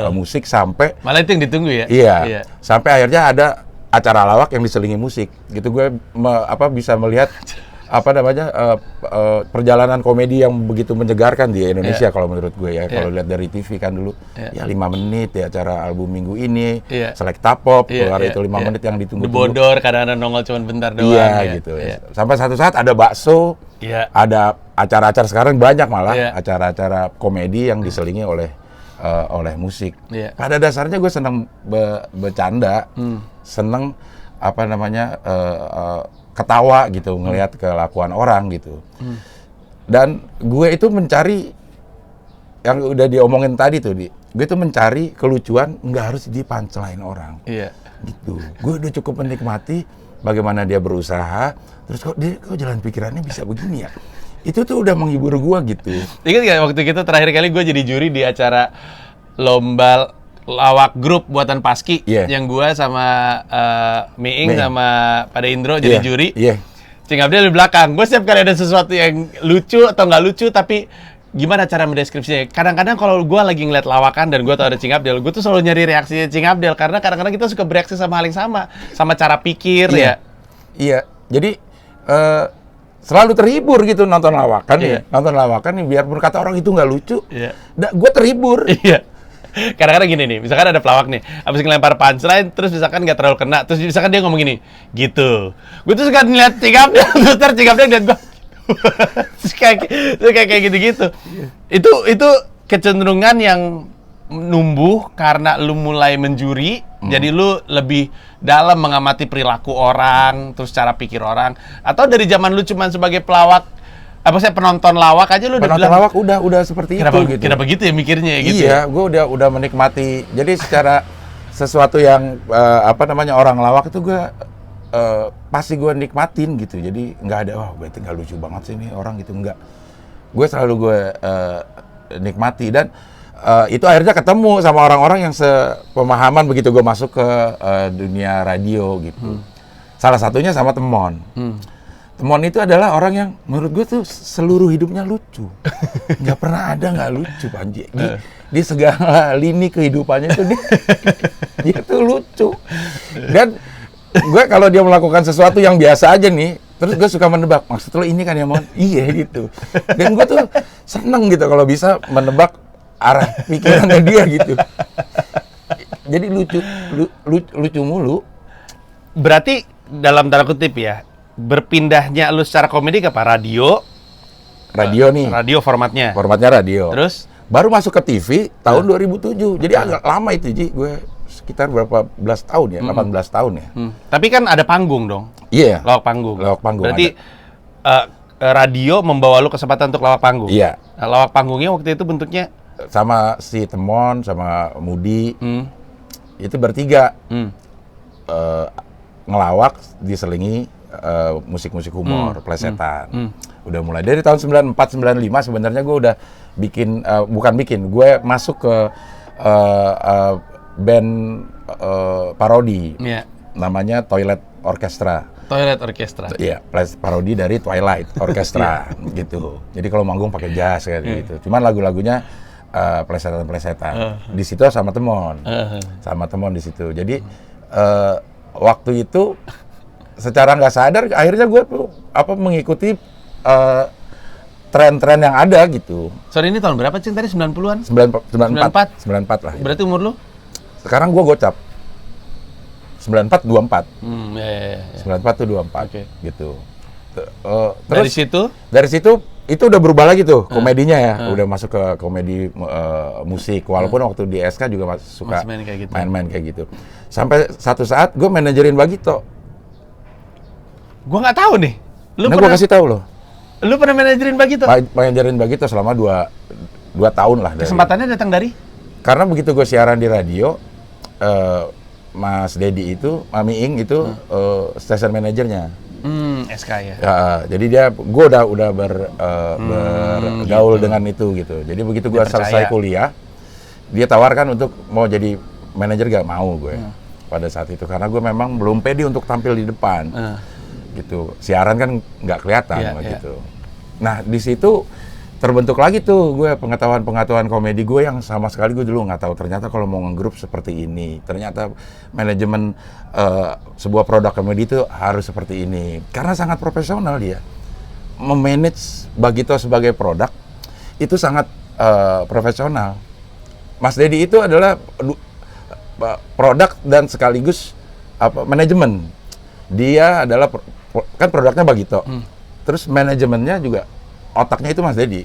B: musik sampai
A: malah itu yang ditunggu ya.
B: Iya. Sampai akhirnya ada acara lawak yang diselingi musik. Gitu gue bisa melihat perjalanan komedi yang begitu menyegarkan di Indonesia kalau menurut gue ya. Kalau lihat dari TV kan dulu ya 5 menit ya acara album minggu ini, Selecta Pop keluar itu 5 menit yang ditunggu.
A: Bodor kadang-kadang nongol cuma bentar doang.
B: Iya gitu. Sampai satu saat ada bakso, ada acara-acara sekarang banyak malah acara-acara komedi yang diselingi oleh musik. Pada dasarnya gue seneng bercanda, seneng ketawa gitu ngelihat kelakuan orang gitu. Dan gue itu mencari yang udah diomongin tadi tuh, gue itu mencari kelucuan nggak harus di punchline orang. Gitu. Gue udah cukup menikmati bagaimana dia berusaha, terus kok jalan pikirannya bisa begini ya. Itu tuh udah menghibur gue gitu.
A: Ingat nggak waktu kita terakhir kali gue jadi juri di acara lomba lawak grup buatan Paski yang gua sama Meing sama pada Indro jadi juri. Cing Abdel di belakang. Gue setiap kali ada sesuatu yang lucu atau nggak lucu, tapi gimana cara mendeskripsinya? Kadang-kadang kalau gue lagi ngeliat lawakan dan gue tau ada Cing Abdel, gue tuh selalu nyari reaksinya Cing Abdel karena kadang-kadang kita suka bereaksi sama hal yang sama cara pikir ya. Iya.
B: Jadi selalu terhibur gitu nonton lawakan Nonton lawakan nih, biarpun kata orang itu nggak lucu, gue terhibur.
A: Kadang-kadang gini nih, misalkan ada pelawak nih, abis ngelempar punchline, terus misalkan nggak terlalu kena, terus misalkan dia ngomong gini, gitu. Gue tuh suka ngeliat Cing Abdel, terus Cing Abdel ngeliat gue, terus kayak gitu-gitu. Itu kecenderungan yang numbuh karena lu mulai menjuri, jadi lu lebih dalam mengamati perilaku orang, terus cara pikir orang, atau dari zaman lu cuman sebagai pelawak, penonton lawak aja lu udah
B: Penonton
A: bilang,
B: lawak udah seperti
A: kenapa,
B: itu gitu.
A: kenapa gitu ya mikirnya ya gitu
B: Iya,
A: ya?
B: gue udah menikmati. Jadi secara sesuatu yang orang lawak itu gue pasti gue nikmatin gitu. Jadi nggak ada, wah berarti nggak lucu banget sih ini orang gitu, nggak. Gue selalu nikmati dan itu akhirnya ketemu sama orang-orang yang sepemahaman begitu gue masuk ke dunia radio gitu. Salah satunya sama Temon. Temon itu adalah orang yang menurut gue tuh seluruh hidupnya lucu. Nggak pernah ada nggak lucu, Panji. Di segala lini kehidupannya itu dia tuh lucu. Dan gue kalau dia melakukan sesuatu yang biasa aja nih, terus gue suka menebak, maksud lo ini kan ya Mon? Iya gitu. Dan gue tuh seneng gitu kalau bisa menebak arah pikirannya dia gitu. Jadi lucu mulu.
A: Berarti dalam tanda kutip ya, berpindahnya lu secara komedi ke apa? Radio nih. Radio formatnya.
B: Formatnya radio.
A: Terus?
B: Baru masuk ke TV tahun 2007. Jadi agak lama itu, Ji. Gue sekitar berapa belas tahun ya? 18 tahun ya.
A: Tapi kan ada panggung dong.
B: Iya.
A: Lawak panggung.
B: Lawak panggung.
A: Berarti radio membawa lu kesempatan untuk lawak panggung.
B: Iya.
A: Nah, lawak panggungnya waktu itu bentuknya
B: Sama si Temon, sama Mudi. Itu bertiga. Ngelawak diselingi musik-musik humor, plesetan. Udah mulai dari tahun 94 95 sebenarnya gue udah gue masuk ke band parodi.
A: Iya.
B: Namanya Toilet Orchestra.
A: Toilet Orchestra.
B: Iya, parodi dari Twilight Orchestra gitu. Jadi kalau manggung pakai jazz kayak gitu. Cuman lagu-lagunya plesetan-plesetan. Di situ sama Temon. Sama Temon di situ. Jadi waktu itu secara nggak sadar akhirnya gue tuh mengikuti tren-tren yang ada gitu.
A: Sorry, ini tahun berapa Cing? Tadi 90-an?
B: 94 lah.
A: Berarti umur lu?
B: Sekarang gue gocap. 94 24.
A: Ya.
B: 94 tuh 24
A: Oke.
B: gitu.
A: Dari situ
B: itu udah berubah lagi tuh komedinya ya. Udah masuk ke komedi musik walaupun waktu di SK juga suka main-main kayak gitu. Sampai satu saat gue manajerin Bagito.
A: Gua nggak tahu nih.
B: Nah, gue kasih tahu loh.
A: Lu pernah manajerin Bagito?
B: Manajerin Bagito selama 2 tahun lah.
A: Kesempatannya datang dari?
B: Karena begitu gue siaran di radio, Mas Dedi itu, Mami Ing itu station manajernya.
A: SK ya.
B: Ya, jadi gue udah bergaul dengan itu gitu. Jadi begitu gue selesai kuliah, dia tawarkan untuk mau jadi manajer, gak mau gue pada saat itu karena gue memang belum pede untuk tampil di depan. Gitu. Siaran kan nggak kelihatan gitu. Nah, di situ terbentuk lagi tuh gue pengetahuan komedi gue yang sama sekali gue dulu nggak tahu. Ternyata kalau mau nge-grup seperti ini, ternyata manajemen sebuah produk komedi itu harus seperti ini. Karena sangat profesional dia. Memanage Bagito sebagai produk itu sangat profesional. Mas Dedi itu adalah produk dan sekaligus manajemen. Dia adalah kan produknya Bagito. Terus manajemennya juga otaknya itu Mas Dedi.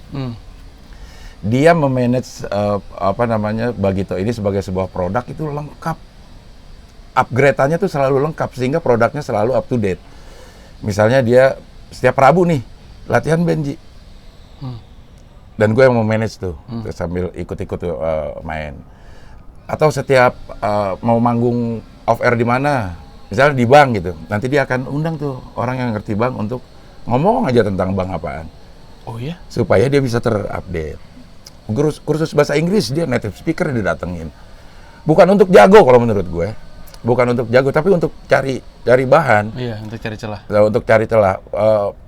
B: Dia memanage Bagito ini sebagai sebuah produk itu lengkap. Upgrade-annya tuh selalu lengkap sehingga produknya selalu up to date. Misalnya dia setiap Rabu nih latihan Benji. Dan gue yang memanage tuh sambil ikut-ikut main. Atau setiap mau manggung off air di mana? Misalnya di bank gitu, nanti dia akan undang tuh orang yang ngerti bank untuk ngomong aja tentang bank apaan.
A: Oh iya?
B: Supaya dia bisa terupdate. Kursus bahasa Inggris dia native speaker didatengin. Bukan untuk jago kalau menurut gue. Bukan untuk jago, tapi untuk cari bahan.
A: Iya, untuk cari celah.
B: Untuk cari celah.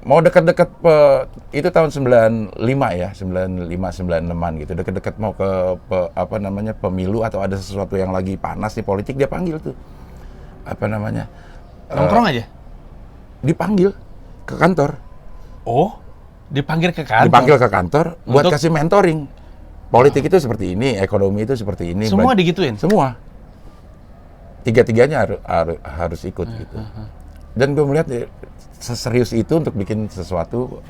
B: Mau dekat-dekat itu tahun 95 ya, 96-an gitu. Dekat-dekat mau ke pemilu atau ada sesuatu yang lagi panas di politik, dia panggil tuh.
A: Nongkrong aja?
B: Dipanggil ke kantor.
A: Oh, dipanggil ke kantor?
B: Dipanggil ke kantor buat kasih mentoring. Politik itu seperti ini, ekonomi itu seperti ini.
A: Semua digituin?
B: Semua. Tiga-tiganya harus ikut gitu. Dan gue melihat seserius itu untuk bikin sesuatu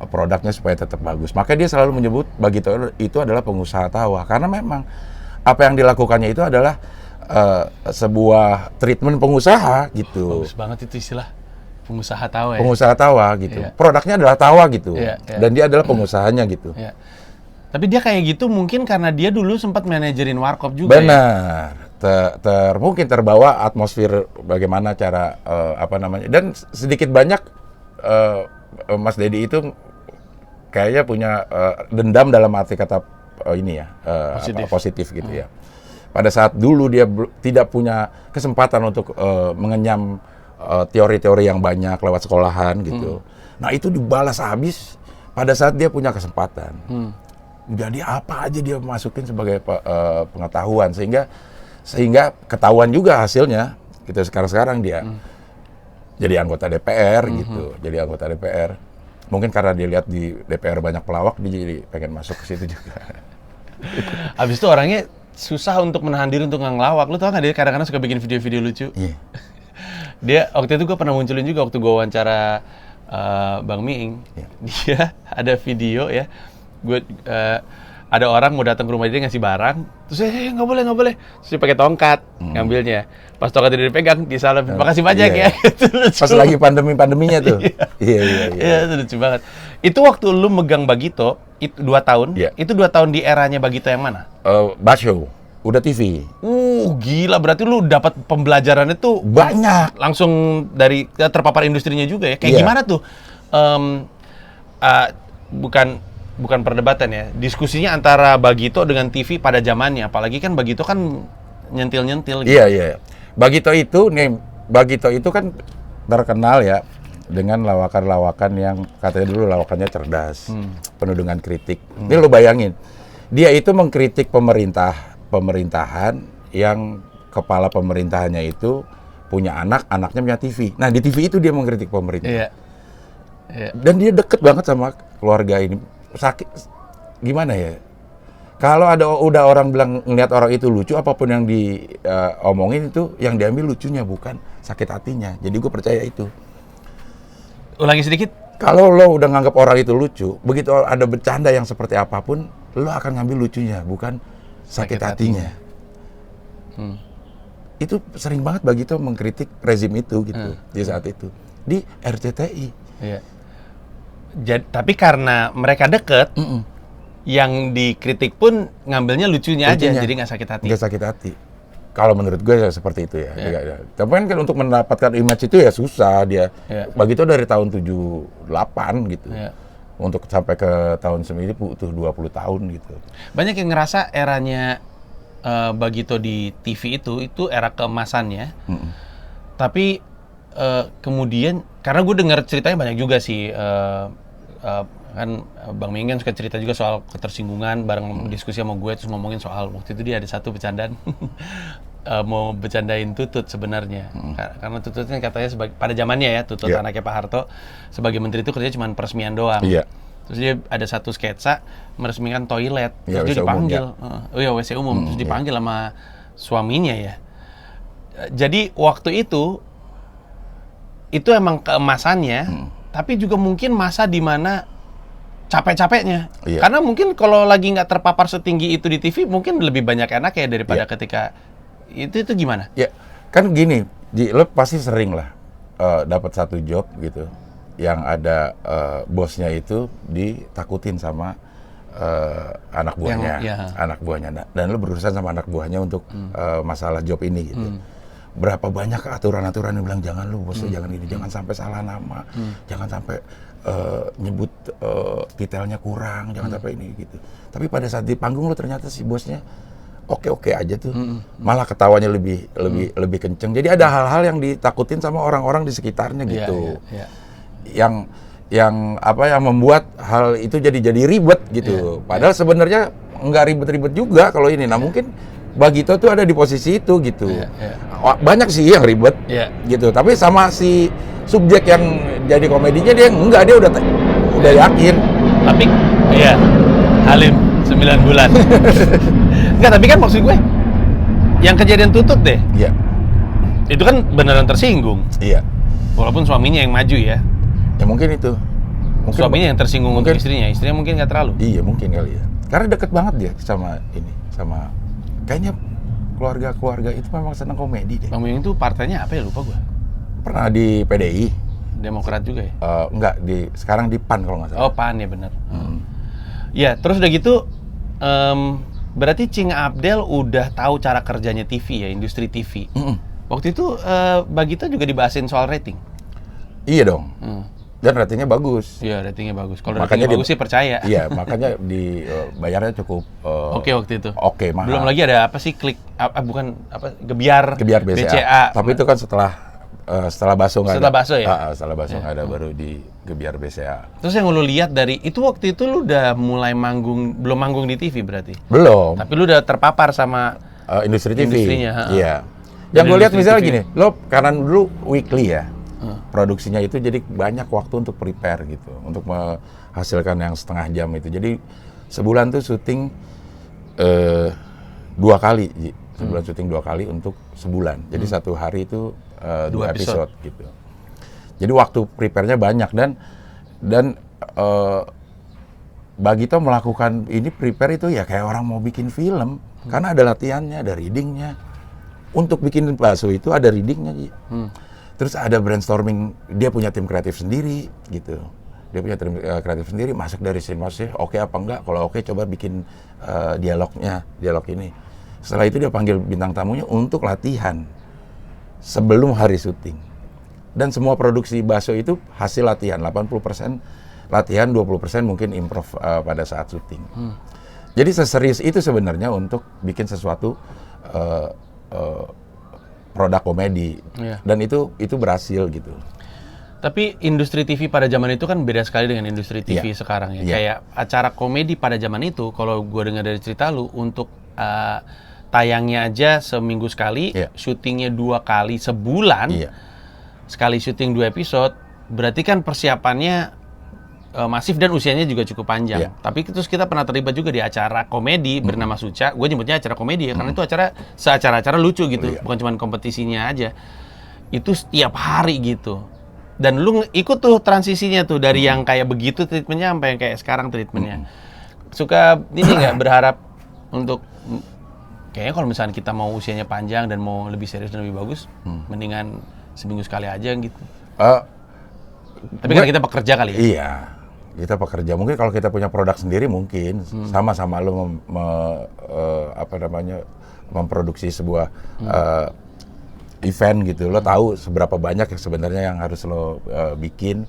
B: produknya supaya tetap bagus. Makanya dia selalu menyebut Bagito itu adalah pengusaha tawa, karena memang apa yang dilakukannya itu adalah sebuah treatment pengusaha gitu.
A: Bagus banget itu istilah pengusaha tawa ya.
B: Pengusaha tawa gitu.
A: Iya.
B: Produknya adalah tawa gitu.
A: Iya, iya.
B: Dan dia adalah pengusahanya gitu.
A: Ya. Tapi dia kayak gitu mungkin karena dia dulu sempat manajerin warkop juga. Ya?
B: Benar. Mungkin terbawa atmosfer bagaimana cara apa namanya. Dan sedikit banyak Mas Dedi itu kayaknya punya dendam dalam arti kata ini ya, positif gitu ya. Pada saat dulu dia tidak punya kesempatan untuk mengenyam teori-teori yang banyak lewat sekolahan gitu. Nah itu dibalas habis pada saat dia punya kesempatan. Jadi apa aja dia masukin sebagai pengetahuan sehingga ketahuan juga hasilnya. Gitu sekarang dia jadi anggota DPR gitu, jadi anggota DPR. Mungkin karena dia lihat di DPR banyak pelawak, dia jadi pengen masuk ke situ juga.
A: Habis itu orangnya susah untuk menahan diri untuk nggak ngelawak. Lu tau nggak dia kadang-kadang suka bikin video-video lucu? Iya. Dia waktu itu gue pernah munculin juga waktu gue wawancara Bang Miing. Yeah. Dia ada video ya, gue ada orang mau datang ke rumah dia ngasih barang, terus nggak boleh, terus dia pakai tongkat ngambilnya. Pas tongkat dia dipegang, disalamin, makasih banyak ya.
B: Pas lagi pandeminya tuh. Iya.
A: Itu lucu banget. Itu waktu lu megang Bagito, itu 2 tahun.
B: Yeah.
A: Itu 2 tahun di eranya Bagito yang mana?
B: Basho, udah TV.
A: Gila, berarti lu dapat pembelajarannya tuh
B: banyak.
A: Langsung dari terpapar industrinya juga ya. Kayak gimana tuh? Bukan perdebatan ya. Diskusinya antara Bagito dengan TV pada zamannya. Apalagi kan Bagito kan nyentil-nyentil gitu.
B: Iya. Bagito itu kan terkenal ya dengan lawakan-lawakan yang katanya dulu lawakannya cerdas, penuh dengan kritik. Ini lo bayangin, dia itu mengkritik pemerintahan yang kepala pemerintahannya itu punya anaknya punya TV. Nah di TV itu dia mengkritik pemerintah.
A: Iya.
B: Dan dia deket banget sama keluarga ini. Sakit, gimana ya? Kalau udah orang bilang ngelihat orang itu lucu, apapun yang diomongin itu yang diambil lucunya, bukan sakit hatinya. Jadi gue percaya itu.
A: Ulangi sedikit.
B: Kalau lo udah nganggap orang itu lucu, begitu ada bercanda yang seperti apapun, lo akan ngambil lucunya, bukan sakit hatinya. Itu sering banget Bagito mengkritik rezim itu gitu di saat itu di RCTI. Iya.
A: Tapi karena mereka deket, yang dikritik pun ngambilnya lucunya aja, jadi nggak sakit hati.
B: Nggak sakit hati. Kalau menurut gue ya seperti itu ya. Tapi kan untuk mendapatkan image itu ya susah dia. Bagito dari tahun 78 gitu. Untuk sampai ke tahun 90 butuh 20 tahun gitu.
A: Banyak yang ngerasa eranya Bagito di TV itu era keemasannya. Tapi kemudian karena gue dengar ceritanya banyak juga sih, kan Bang Miing kan suka cerita juga soal ketersinggungan bareng diskusi sama gue, terus ngomongin soal waktu itu dia ada satu bercandaan mau bercandain Tutut sebenarnya. Karena Tutut kan katanya pada zamannya ya, Tutut anaknya Pak Harto sebagai menteri itu kerja cuma peresmian doang. Terus dia ada satu sketsa meresmikan toilet, terus dia dipanggil, WC umum, terus dipanggil sama suaminya ya. Jadi waktu itu emang keemasannya, tapi juga mungkin masa di mana capek-capeknya. Karena mungkin kalau lagi nggak terpapar setinggi itu di TV, mungkin lebih banyak enak ya daripada ketika itu gimana? Ya,
B: kan gini, lo pasti sering lah dapat satu job gitu, yang ada bosnya itu ditakutin sama anak buahnya, dan lo berurusan sama anak buahnya untuk masalah job ini gitu. Berapa banyak aturan-aturan yang bilang jangan lu bosnya jangan ini, jangan sampai salah nama, jangan sampai nyebut detailnya kurang, jangan sampai ini gitu. Tapi pada saat di panggung lo ternyata si bosnya oke aja tuh, malah ketawanya lebih kenceng. Jadi ada hal-hal yang ditakutin sama orang-orang di sekitarnya gitu, yang membuat hal itu jadi ribet gitu. Padahal sebenarnya nggak ribet-ribet juga kalau ini. Nah mungkin Bagito tuh ada di posisi itu gitu. Banyak sih yang ribet gitu, tapi sama si subjek yang jadi komedinya dia enggak, dia udah yakin.
A: Tapi Halim 9 bulan. Enggak, tapi kan maksud gue yang kejadian Tutut deh. Itu kan beneran tersinggung. Walaupun suaminya yang maju ya.
B: Ya mungkin itu.
A: Suaminya yang tersinggung untuk istrinya mungkin nggak terlalu.
B: Iya mungkin kali ya. Karena deket banget dia sama kayaknya keluarga itu memang senang komedi deh.
A: Bang Buyung itu partainya apa ya, lupa gua.
B: Pernah di PDI.
A: Demokrat juga ya?
B: Enggak, sekarang di PAN kalau nggak salah.
A: Oh, PAN ya benar. Ya, terus udah gitu berarti Cing Abdel udah tahu cara kerjanya TV ya, industri TV. Waktu itu Bagita juga dibahasin soal rating.
B: Iya dong. Dan ratingnya bagus.
A: Iya, ratingnya bagus. Kalau ratingnya bagus sih percaya.
B: Iya, makanya bayarnya cukup
A: oke waktu itu.
B: Oke, mahal.
A: Belum lagi ada apa sih Gebiar BCA.
B: Tapi itu kan setelah Baso nggak ada.
A: Setelah Baso ya?
B: Setelah Baso nggak ada, baru di Gebiar BCA.
A: Terus yang lu lihat dari itu waktu itu lu udah mulai belum manggung di TV berarti?
B: Belum.
A: Tapi lu udah terpapar sama
B: industri TV.
A: Industrinya.
B: Iya. Yang gue lihat misalnya gini, lo karena dulu weekly ya, produksinya itu jadi banyak waktu untuk prepare gitu, untuk menghasilkan yang setengah jam itu. Jadi sebulan tuh syuting 2 kali, sebulan syuting 2 kali untuk sebulan. Jadi satu hari itu 2 episode gitu. Jadi waktu prepare-nya banyak dan Bagito melakukan ini prepare itu ya kayak orang mau bikin film, karena ada latihannya, ada readingnya. Untuk bikin bakso itu ada readingnya, terus ada brainstorming, dia punya tim kreatif sendiri gitu. Dia punya tim kreatif sendiri, masuk dari scene oke apa enggak, kalau oke coba bikin dialog ini. Setelah itu dia panggil bintang tamunya untuk latihan sebelum hari syuting. Dan semua produksi bakso itu hasil latihan, 80% latihan, 20% mungkin improv pada saat syuting. Jadi seserius itu sebenarnya untuk bikin sesuatu produk komedi. Dan itu berhasil gitu.
A: Tapi industri TV pada zaman itu kan beda sekali dengan industri TV sekarang ya. Kayak acara komedi pada zaman itu, kalau gue dengar dari cerita lu, untuk tayangnya aja seminggu sekali, syutingnya 2 kali sebulan, sekali syuting 2 episode, berarti kan persiapannya masif dan usianya juga cukup panjang. Tapi terus kita pernah terlibat juga di acara komedi bernama Suca. Gue nyebutnya acara komedi ya, karena itu acara lucu gitu, bukan cuma kompetisinya aja. Itu setiap hari gitu. Dan lu ikut tuh transisinya tuh dari yang kayak begitu treatmentnya sampai yang kayak sekarang treatmentnya. Suka ini nggak berharap untuk kayaknya kalau misalnya kita mau usianya panjang dan mau lebih serius dan lebih bagus, mendingan seminggu sekali aja gitu. Tapi kan kita pekerja kali ya. Iya.
B: Kita pekerja, mungkin kalau kita punya produk sendiri mungkin sama-sama lo memproduksi sebuah event gitu, lo tahu seberapa banyak yang sebenarnya yang harus lo bikin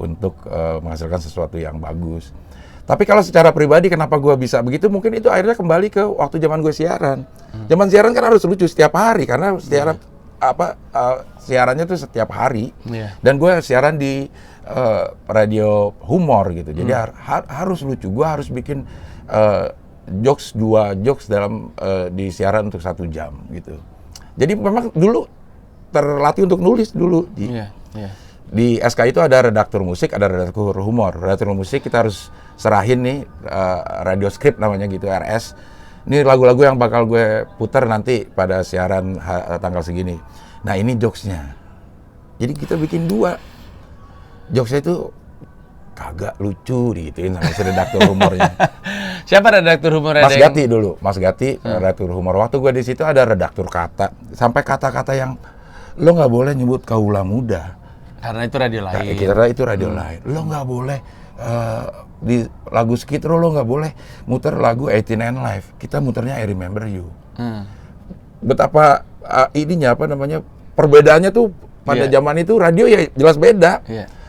B: untuk menghasilkan sesuatu yang bagus. Tapi kalau secara pribadi kenapa gue bisa begitu, mungkin itu akhirnya kembali ke waktu zaman gue siaran. Zaman siaran kan harus lucu setiap hari karena siarannya tuh setiap hari. Dan gue siaran di radio humor gitu, jadi harus lucu. Gue harus bikin 2 jokes dalam di siaran untuk 1 jam gitu. Jadi memang dulu terlatih untuk nulis dulu di SK itu ada redaktur musik, ada redaktur humor. Redaktur musik kita harus serahin nih radio script namanya gitu, RS. Ini lagu-lagu yang bakal gue putar nanti pada siaran tanggal segini. Nah ini jokesnya. Jadi kita bikin 2. Jokesnya itu kagak lucu digituin sama si redaktur humornya.
A: Siapa redaktur humornya?
B: Mas Gati dulu, Mas Gati redaktur humor. Waktu gue di situ ada redaktur kata, sampai kata-kata yang lo nggak boleh nyebut kaula muda.
A: Karena itu radio lain.
B: Karena itu radio lain. Lo nggak boleh di lagu Skid Row lo nggak boleh muter lagu 18 and Live. Kita muternya I Remember You. Betapa perbedaannya tuh pada zaman itu radio ya jelas beda.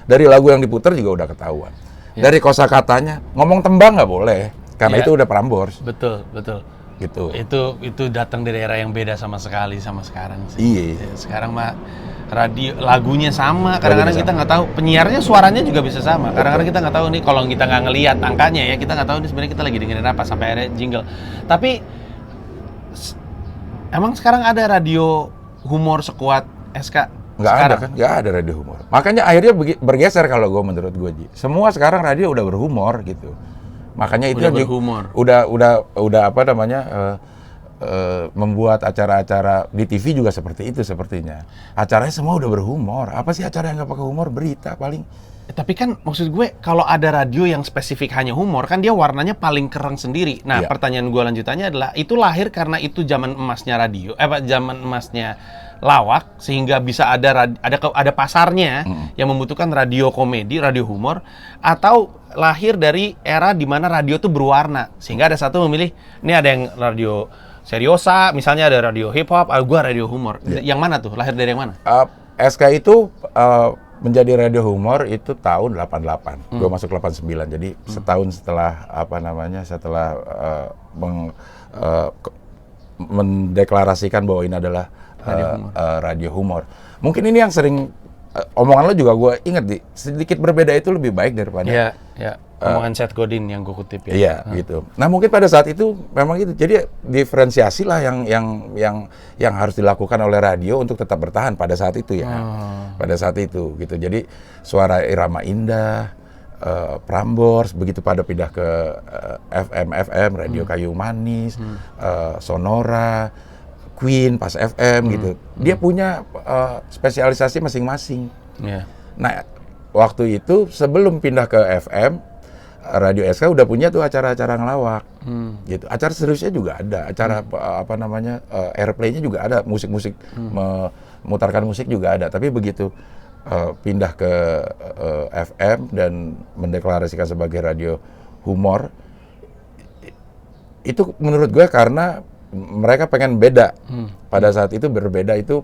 B: Dari lagu yang diputar juga udah ketahuan. Dari kosakatanya, ngomong tembang nggak boleh, karena itu udah Prambors.
A: Betul.
B: Gitu.
A: Itu datang dari era yang beda sama sekali sama sekarang sih.
B: Iya.
A: Sekarang mah radio lagunya sama, kadang-kadang kita nggak tahu, penyiarnya suaranya juga bisa sama. Kadang-kadang kita nggak tahu nih, kalau kita nggak ngelihat angkanya ya, kita nggak tahu nih sebenarnya kita lagi dengerin apa sampai akhirnya jingle. Tapi emang sekarang ada radio humor sekuat SK?
B: Nggak ada kan, nggak ada radio humor. Makanya akhirnya bergeser kalau menurut gue, Ji. Semua sekarang radio udah berhumor gitu. Makanya itu
A: udah berhumor.
B: Udah membuat acara-acara di TV juga seperti itu sepertinya. Acaranya semua udah berhumor. Apa sih acara yang nggak pakai humor? Berita paling.
A: Tapi kan maksud gue kalau ada radio yang spesifik hanya humor kan dia warnanya paling keren sendiri. Nah,
B: Iya.
A: pertanyaan gue lanjutannya adalah itu lahir karena itu zaman emasnya radio, zaman emasnya lawak sehingga bisa ada pasarnya yang membutuhkan radio komedi, radio humor, atau lahir dari era di mana radio tuh berwarna sehingga ada satu memilih ini ada yang radio seriosa, misalnya ada radio hip hop, gue radio humor. Yang mana tuh? Lahir dari yang mana?
B: SK itu menjadi radio humor itu tahun 88. Gue masuk 89. Jadi setahun setelah setelah mendeklarasikan bahwa ini adalah radio humor. Mungkin ini yang sering omongan lo juga gue inget sedikit berbeda itu lebih baik daripada
A: Iya. Omongan Seth Godin yang gue kutip ya.
B: Iya, gitu. Nah, mungkin pada saat itu memang itu. Jadi diferensiasi lah yang harus dilakukan oleh radio untuk tetap bertahan pada saat itu ya. Pada saat itu gitu. Jadi suara irama indah, Prambors, begitu pada pindah ke FM, radio kayu manis, Sonora, Queen pas FM gitu. Dia punya spesialisasi masing-masing.
A: Iya.
B: Nah, waktu itu sebelum pindah ke FM, Radio SK udah punya tuh acara-acara ngelawak, gitu. Acara seriusnya juga ada, acara airplay-nya juga ada, musik-musik, memutarkan musik juga ada. Tapi begitu pindah ke FM dan mendeklarasikan sebagai radio humor, itu menurut gue karena mereka pengen beda. Pada saat itu berbeda itu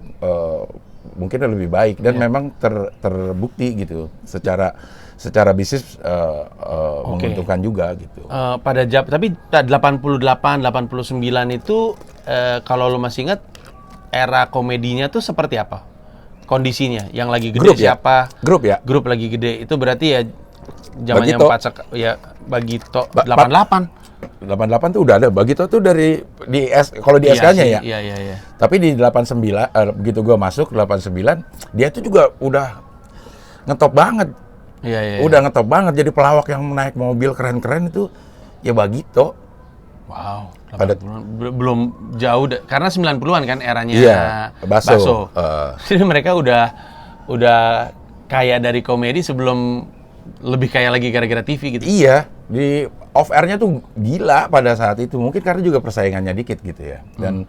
B: mungkin lebih baik dan memang terbukti gitu secara bisnis menguntungkan juga gitu.
A: Tapi 88, 89 itu kalau lo masih ingat era komedinya tuh seperti apa? Kondisinya yang lagi gede
B: Grup ya?
A: siapa?
B: Grup
A: lagi gede. Itu berarti ya zamannya Bagito
B: 88 tuh udah ada. Bagito tuh kalau di SK-nya ya.
A: Iya.
B: Tapi di 89 begitu gua masuk 89, dia tuh juga udah ngetop banget.
A: Iya.
B: Udah ngetop banget, jadi pelawak yang naik mobil keren-keren itu ya Bagito.
A: Wow,
B: Pada-
A: 80-an. Belum jauh karena 90-an kan eranya
B: Iya, Baso.
A: Jadi mereka udah kaya dari komedi sebelum lebih kaya lagi gara-gara TV gitu.
B: Iya, di off air-nya tuh gila pada saat itu. Mungkin karena juga persaingannya dikit gitu ya. Dan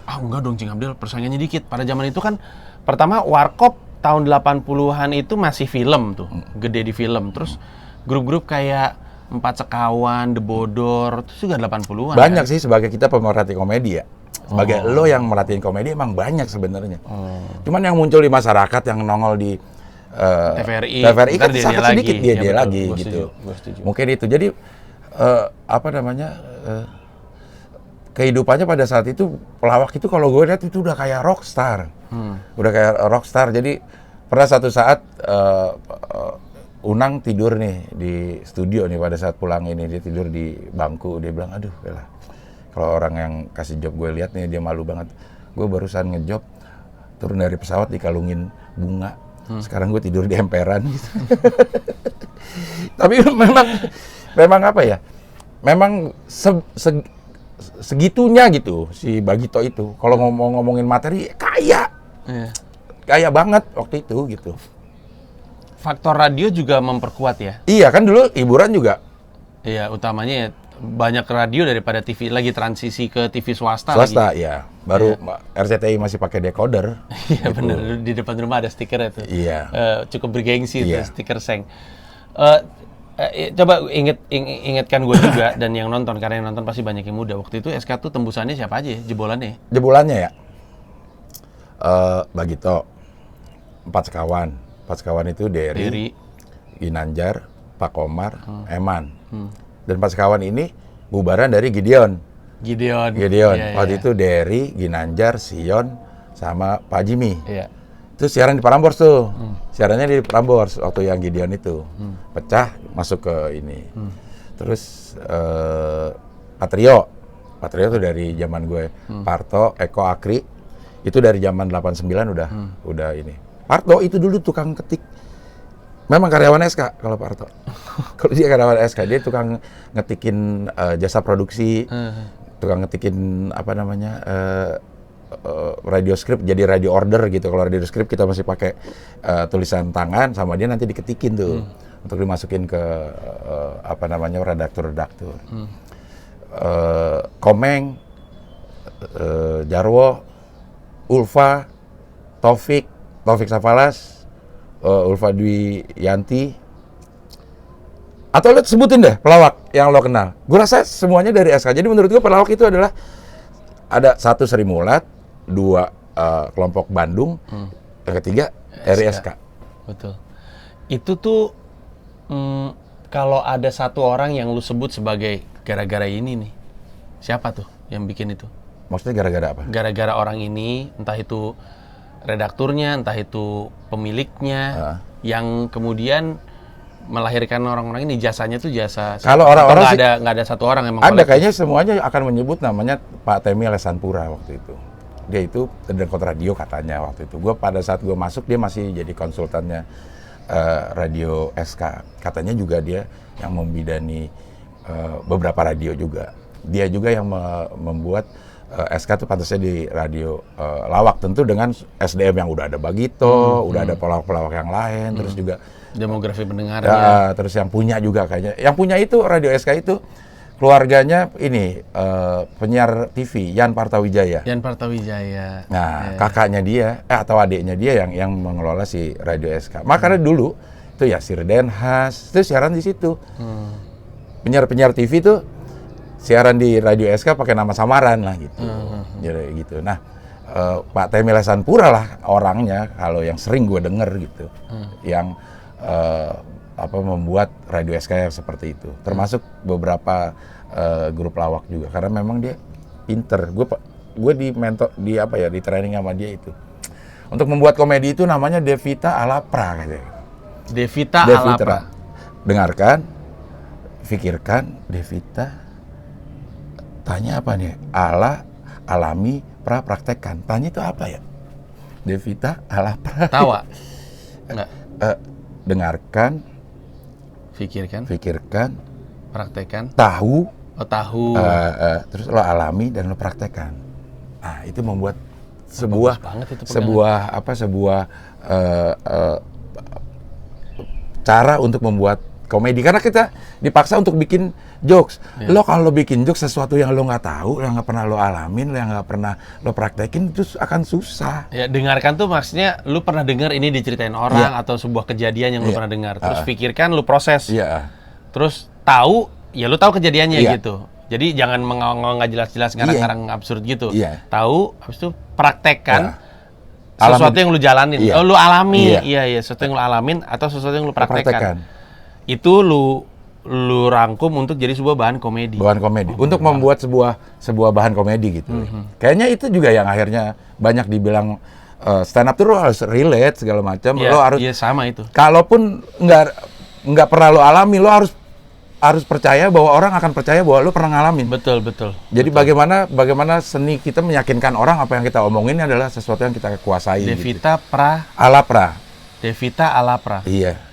A: Enggak dong Cing Abdel, persaingannya dikit. Pada zaman itu kan pertama Warkop tahun 80-an itu masih film tuh, gede di film. Terus grup-grup kayak Empat Sekawan, The Bodor, itu juga 80-an.
B: banyak sih sebagai kita pemerhati komedi ya. Sebagai lo yang merhatiin komedi emang banyak sebenarnya. Cuman yang muncul di masyarakat yang nongol di
A: TVRI
B: kan
A: ntar dia
B: sangat
A: lagi.
B: sedikit dia
A: Ya, betul.
B: lagi
A: Gua
B: gitu.
A: setuju.
B: Mungkin itu. Jadi kehidupannya pada saat itu pelawak itu kalau gue lihat itu udah kayak rockstar. Udah kayak rockstar. Jadi pernah satu saat Unang tidur nih di studio nih pada saat pulang ini, dia tidur di bangku, dia bilang aduh Bella, kalau orang yang kasih job gue lihat nih dia malu banget, gue barusan ngejob turun dari pesawat dikalungin bunga, sekarang gue tidur di emperan gitu. Tapi memang apa ya, memang segitunya gitu si Bagito itu, kalau ngomongin materi kaya, kaya banget waktu itu gitu.
A: Faktor radio juga memperkuat ya.
B: Iya kan dulu hiburan juga
A: Iya, utamanya ya banyak radio daripada TV, lagi transisi ke TV swasta lagi.
B: ya. Baru RCTI masih pakai decoder.
A: Iya bener, di depan rumah ada stiker itu.
B: Iya.
A: Cukup bergengsi
B: Iya.
A: itu stiker seng. Coba ingatkan gue juga dan yang nonton, karena yang nonton pasti banyak yang muda. Waktu itu SK tuh tembusannya siapa aja ya, jebolannya?
B: Jebolannya ya. Bagito, Empat Sekawan itu Dery, Ginanjar, Pak Komar, Eman. Dan Empat Sekawan ini bubaran dari Gideon.
A: Gideon.
B: Waktu itu Dery, Ginanjar, Sion, sama Pak Jimmy.
A: Iya.
B: Itu siaran di Prambors tuh. Siarannya di Prambors waktu yang Gideon itu. Pecah masuk ke ini. Terus Patrio tuh dari zaman gue. Parto, Eko, Akri itu dari zaman 89 udah ini. Parto itu dulu tukang ketik Memang karyawan SK kalau Pak Harto. Kalau dia karyawan SK, dia tukang ngetikin jasa produksi, tukang ngetikin apa namanya radio script jadi radio order gitu. Kalau radio script kita masih pakai tulisan tangan, sama dia nanti diketikin tuh untuk dimasukin ke apa namanya redaktur-redaktur. Komeng, Jarwo, Ulfa, Taufik Safalas, Ulfa Dwi Yanti, atau lo sebutin deh pelawak yang lo kenal. Gue rasa semuanya dari SK. Jadi menurut gue pelawak itu adalah ada 1 Sri Mulat, 2 kelompok Bandung, yang ketiga dari SK.
A: Betul. Itu tuh kalau ada satu orang yang lu sebut sebagai gara-gara ini nih, siapa tuh yang bikin itu?
B: Maksudnya gara-gara apa?
A: Gara-gara orang ini, entah itu redakturnya, entah itu pemiliknya, yang kemudian melahirkan orang-orang ini. Jasanya tuh jasa.
B: Kalau orang-orang sih
A: nggak ada satu orang emang.
B: Ada, kayaknya semuanya akan menyebut namanya Pak Temi Lesanpura waktu itu. Dia itu direkod radio katanya waktu itu. Gue pada saat gue masuk dia masih jadi konsultannya radio SK. Katanya juga dia yang membidani beberapa radio juga. Dia juga yang membuat SK tuh pantasnya di radio lawak, tentu dengan SDM yang udah ada Bagito, udah ada pelawak-pelawak yang lain, terus juga
A: demografi pendengarnya.
B: Terus yang punya juga kayaknya, yang punya itu radio SK itu keluarganya ini penyiar TV Yan Partawijaya. Nah, kakaknya dia atau adiknya dia yang mengelola si radio SK. Makanya dulu itu Yasir Denhas itu siaran di situ. Penyiar-penyiar TV tuh siaran di radio SK pakai nama samaran lah gitu. Jadi gitu. Nah, Pak Temi Lesanpura lah orangnya kalau yang sering gue denger gitu. Yang membuat radio SK yang seperti itu. Termasuk beberapa grup lawak juga karena memang dia pinter. Gue di training sama dia itu. Untuk membuat komedi itu namanya Devita Alapra katanya.
A: Devita Alapra.
B: Dengarkan, pikirkan, Devita tanya apa nih? Alami, praktekkan. Tanya itu apa ya? Devita Alapra.
A: Tawa? Enggak.
B: Dengarkan, pikirkan,
A: praktekkan.
B: Tahu. Terus lo alami dan lo praktekkan. Nah, itu membuat sebuah cara untuk membuat komedi, karena kita dipaksa untuk bikin jokes. Lo kalau bikin jokes sesuatu yang lo nggak tahu, yang nggak pernah lo alamin, yang nggak pernah lo praktekin, itu akan susah.
A: Ya, dengarkan tuh maksudnya lo pernah dengar ini diceritain orang atau sebuah kejadian yang lo pernah dengar. Terus pikirkan, lo proses. Terus tahu, ya lo tahu kejadiannya gitu. Jadi jangan mengawang nggak jelas-jelas, ngarang-ngarang absurd gitu. Tahu, habis itu praktekkan sesuatu yang lo jalanin. Lo alami. Sesuatu yang lo alamin atau sesuatu yang lo praktekkan. Itu lu rangkum untuk jadi sebuah bahan komedi. Untuk membuat sebuah bahan komedi gitu. Kayaknya itu juga yang akhirnya banyak dibilang stand up tuh lo harus relate segala macam. Lo harus sama itu.
B: Kalaupun nggak pernah lo alami, lo harus percaya bahwa orang akan percaya bahwa lo pernah ngalamin.
A: Betul.
B: Jadi bagaimana seni kita meyakinkan orang apa yang kita omongin adalah sesuatu yang kita kuasai.
A: Devita Alapra.
B: Iya.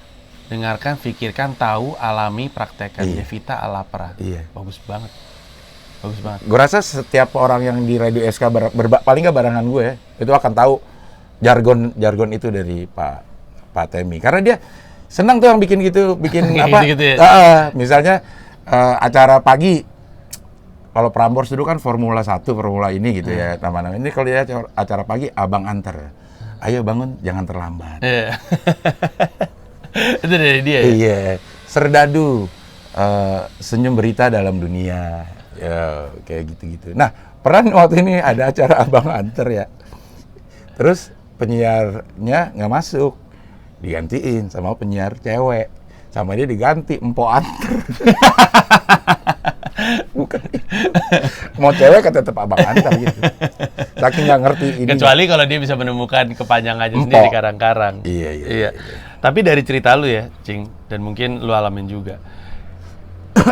A: Dengarkan, pikirkan, tahu, alami, praktekkan. Devita Alapra. Bagus banget.
B: Gue rasa setiap orang yang di radio SK paling nggak barengan gue itu akan tahu jargon itu dari Pak Temi, karena dia senang tuh yang bikin apa?
A: Gitu ya?
B: Misalnya acara pagi, kalau Prambors dulu kan Formula 1, Formula ini gitu ya nama-nama. Ini kalau dia acara pagi, abang antar. Ayo bangun, jangan terlambat.
A: Itu dari dia ya?
B: Iya. Serdadu, senyum berita dalam dunia. Ya, kayak gitu-gitu. Nah, peran waktu ini ada acara abang antar ya. Terus penyiarnya nggak masuk. Digantiin sama penyiar cewek. Sama dia diganti, Empo antar. Bukan. Mau cewek kan tetap abang antar gitu. Saking nggak ngerti ini.
A: Kecuali kalau dia bisa menemukan kepanjangannya sendiri karang-karang.
B: Iya.
A: Tapi dari cerita lu ya, Cing, dan mungkin lu alamin juga.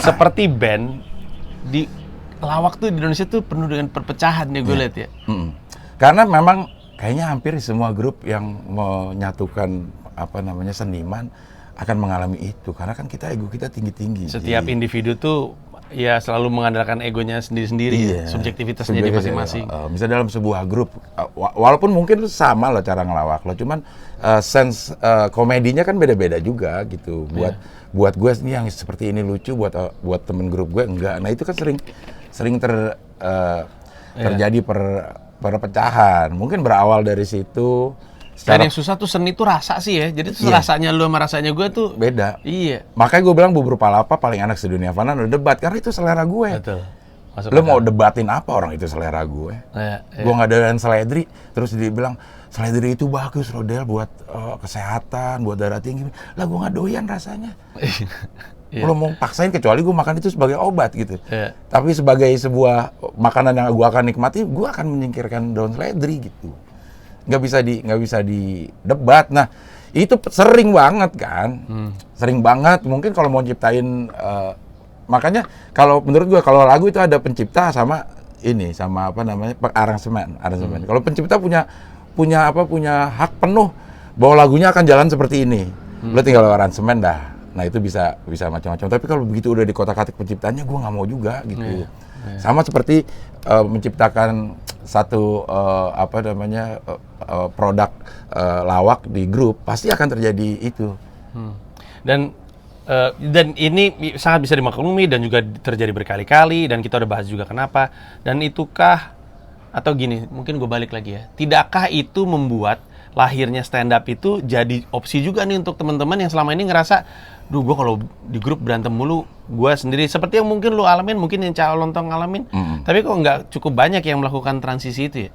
A: Seperti band di lawak tuh di Indonesia tuh penuh dengan perpecahan nih gue lihat ya.
B: Karena memang kayaknya hampir semua grup yang menyatukan seniman akan mengalami itu karena kan ego kita tinggi-tinggi.
A: Setiap individu tuh ya selalu mengandalkan egonya sendiri-sendiri, subjektivitasnya dia masing-masing.
B: Misalnya dalam sebuah grup, walaupun mungkin sama loh cara ngelawak lo, cuman sense komedinya kan beda-beda juga gitu. Buat gue nih yang seperti ini lucu, buat temen grup gue enggak. Nah itu kan sering terjadi perpecahan. Mungkin berawal dari situ.
A: Dan yang susah tuh seni tuh rasa sih ya. Jadi tuh rasanya lu sama rasanya gue tuh
B: beda.
A: Iya.
B: Makanya gue bilang Bubur Palapa paling enak sedunia fana udah debat karena itu selera gue.
A: Betul.
B: Lu mau debatin apa orang itu selera gue? Gue nggak doyan seledri, terus dia bilang seledri itu bagus loh Del buat kesehatan, buat darah tinggi. Lah gue nggak doyan rasanya. Lo mau paksain kecuali gue makan itu sebagai obat gitu. Tapi sebagai sebuah makanan yang gue akan nikmati, gue akan menyingkirkan daun seledri gitu. Nggak bisa di debat. Nah itu sering banget kan, sering banget. Mungkin kalau mau ciptain, makanya kalau menurut gue kalau lagu itu ada pencipta sama apa namanya aransemen. Kalau pencipta punya hak penuh bahwa lagunya akan jalan seperti ini. Lo tinggal aransemen dah. Nah itu bisa macam-macam. Tapi kalau begitu udah di kotak-katik penciptanya, gue nggak mau juga gitu. Sama seperti menciptakan satu produk lawak di grup, pasti akan terjadi itu.
A: Dan ini sangat bisa dimaklumi dan juga terjadi berkali-kali dan kita udah bahas juga kenapa. Dan itukah atau gini, mungkin gue balik lagi ya. Tidakkah itu membuat lahirnya stand up itu jadi opsi juga nih untuk teman-teman yang selama ini ngerasa, duh gue kalau di grup berantem mulu, gue sendiri seperti yang mungkin lu alamin, mungkin yang Cak Lontong ngalamin, tapi kok nggak cukup banyak yang melakukan transisi itu ya?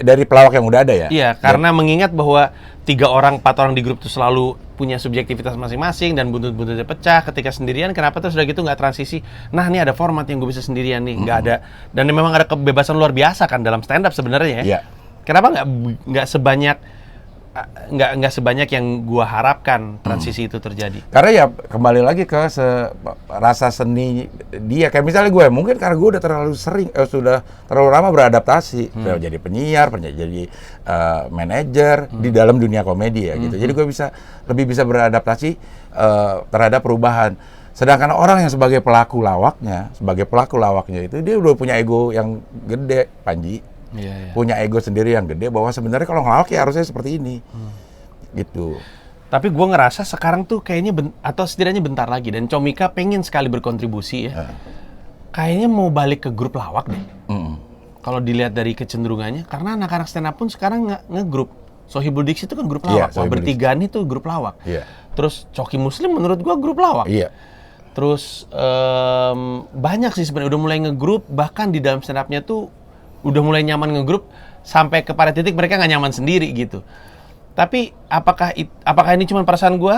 B: Dari pelawak yang udah ada ya?
A: Iya, karena mengingat bahwa 4 orang di grup itu selalu punya subjektivitas masing-masing dan buntut-buntutnya pecah. Ketika sendirian, kenapa terus udah gitu nggak transisi? Nah, ini ada format yang gue bisa sendirian nih, nggak ada. Dan memang ada kebebasan luar biasa kan dalam stand up sebenarnya ya.
B: Iya.
A: Kenapa nggak sebanyak yang gua harapkan transisi itu terjadi?
B: Karena ya kembali lagi ke rasa seni dia. Kayak misalnya gue, mungkin karena gue udah sudah terlalu lama beradaptasi, udah jadi penyiar, jadi manajer di dalam dunia komedi ya gitu. Jadi gue lebih bisa beradaptasi terhadap perubahan. Sedangkan orang yang sebagai pelaku lawaknya itu dia udah punya ego yang gede, Panji. Punya ego sendiri yang gede bahwa sebenarnya kalau ngelawak ya harusnya seperti ini. Gitu.
A: Tapi gue ngerasa sekarang tuh kayaknya atau setidaknya bentar lagi dan Comika pengen sekali berkontribusi ya. Kayaknya mau balik ke grup lawak deh. Kalau dilihat dari kecenderungannya, karena anak-anak stand up pun sekarang ngegrup. Sohibul Diksi itu kan grup lawak. Bertigaan itu grup lawak. Terus Coki Muslim menurut gue grup lawak. Terus banyak sih sebenarnya udah mulai ngegrup, bahkan di dalam stand up-nya tuh udah mulai nyaman ngegrup sampai kepada titik mereka nggak nyaman sendiri gitu. Tapi apakah ini cuma perasaan gue?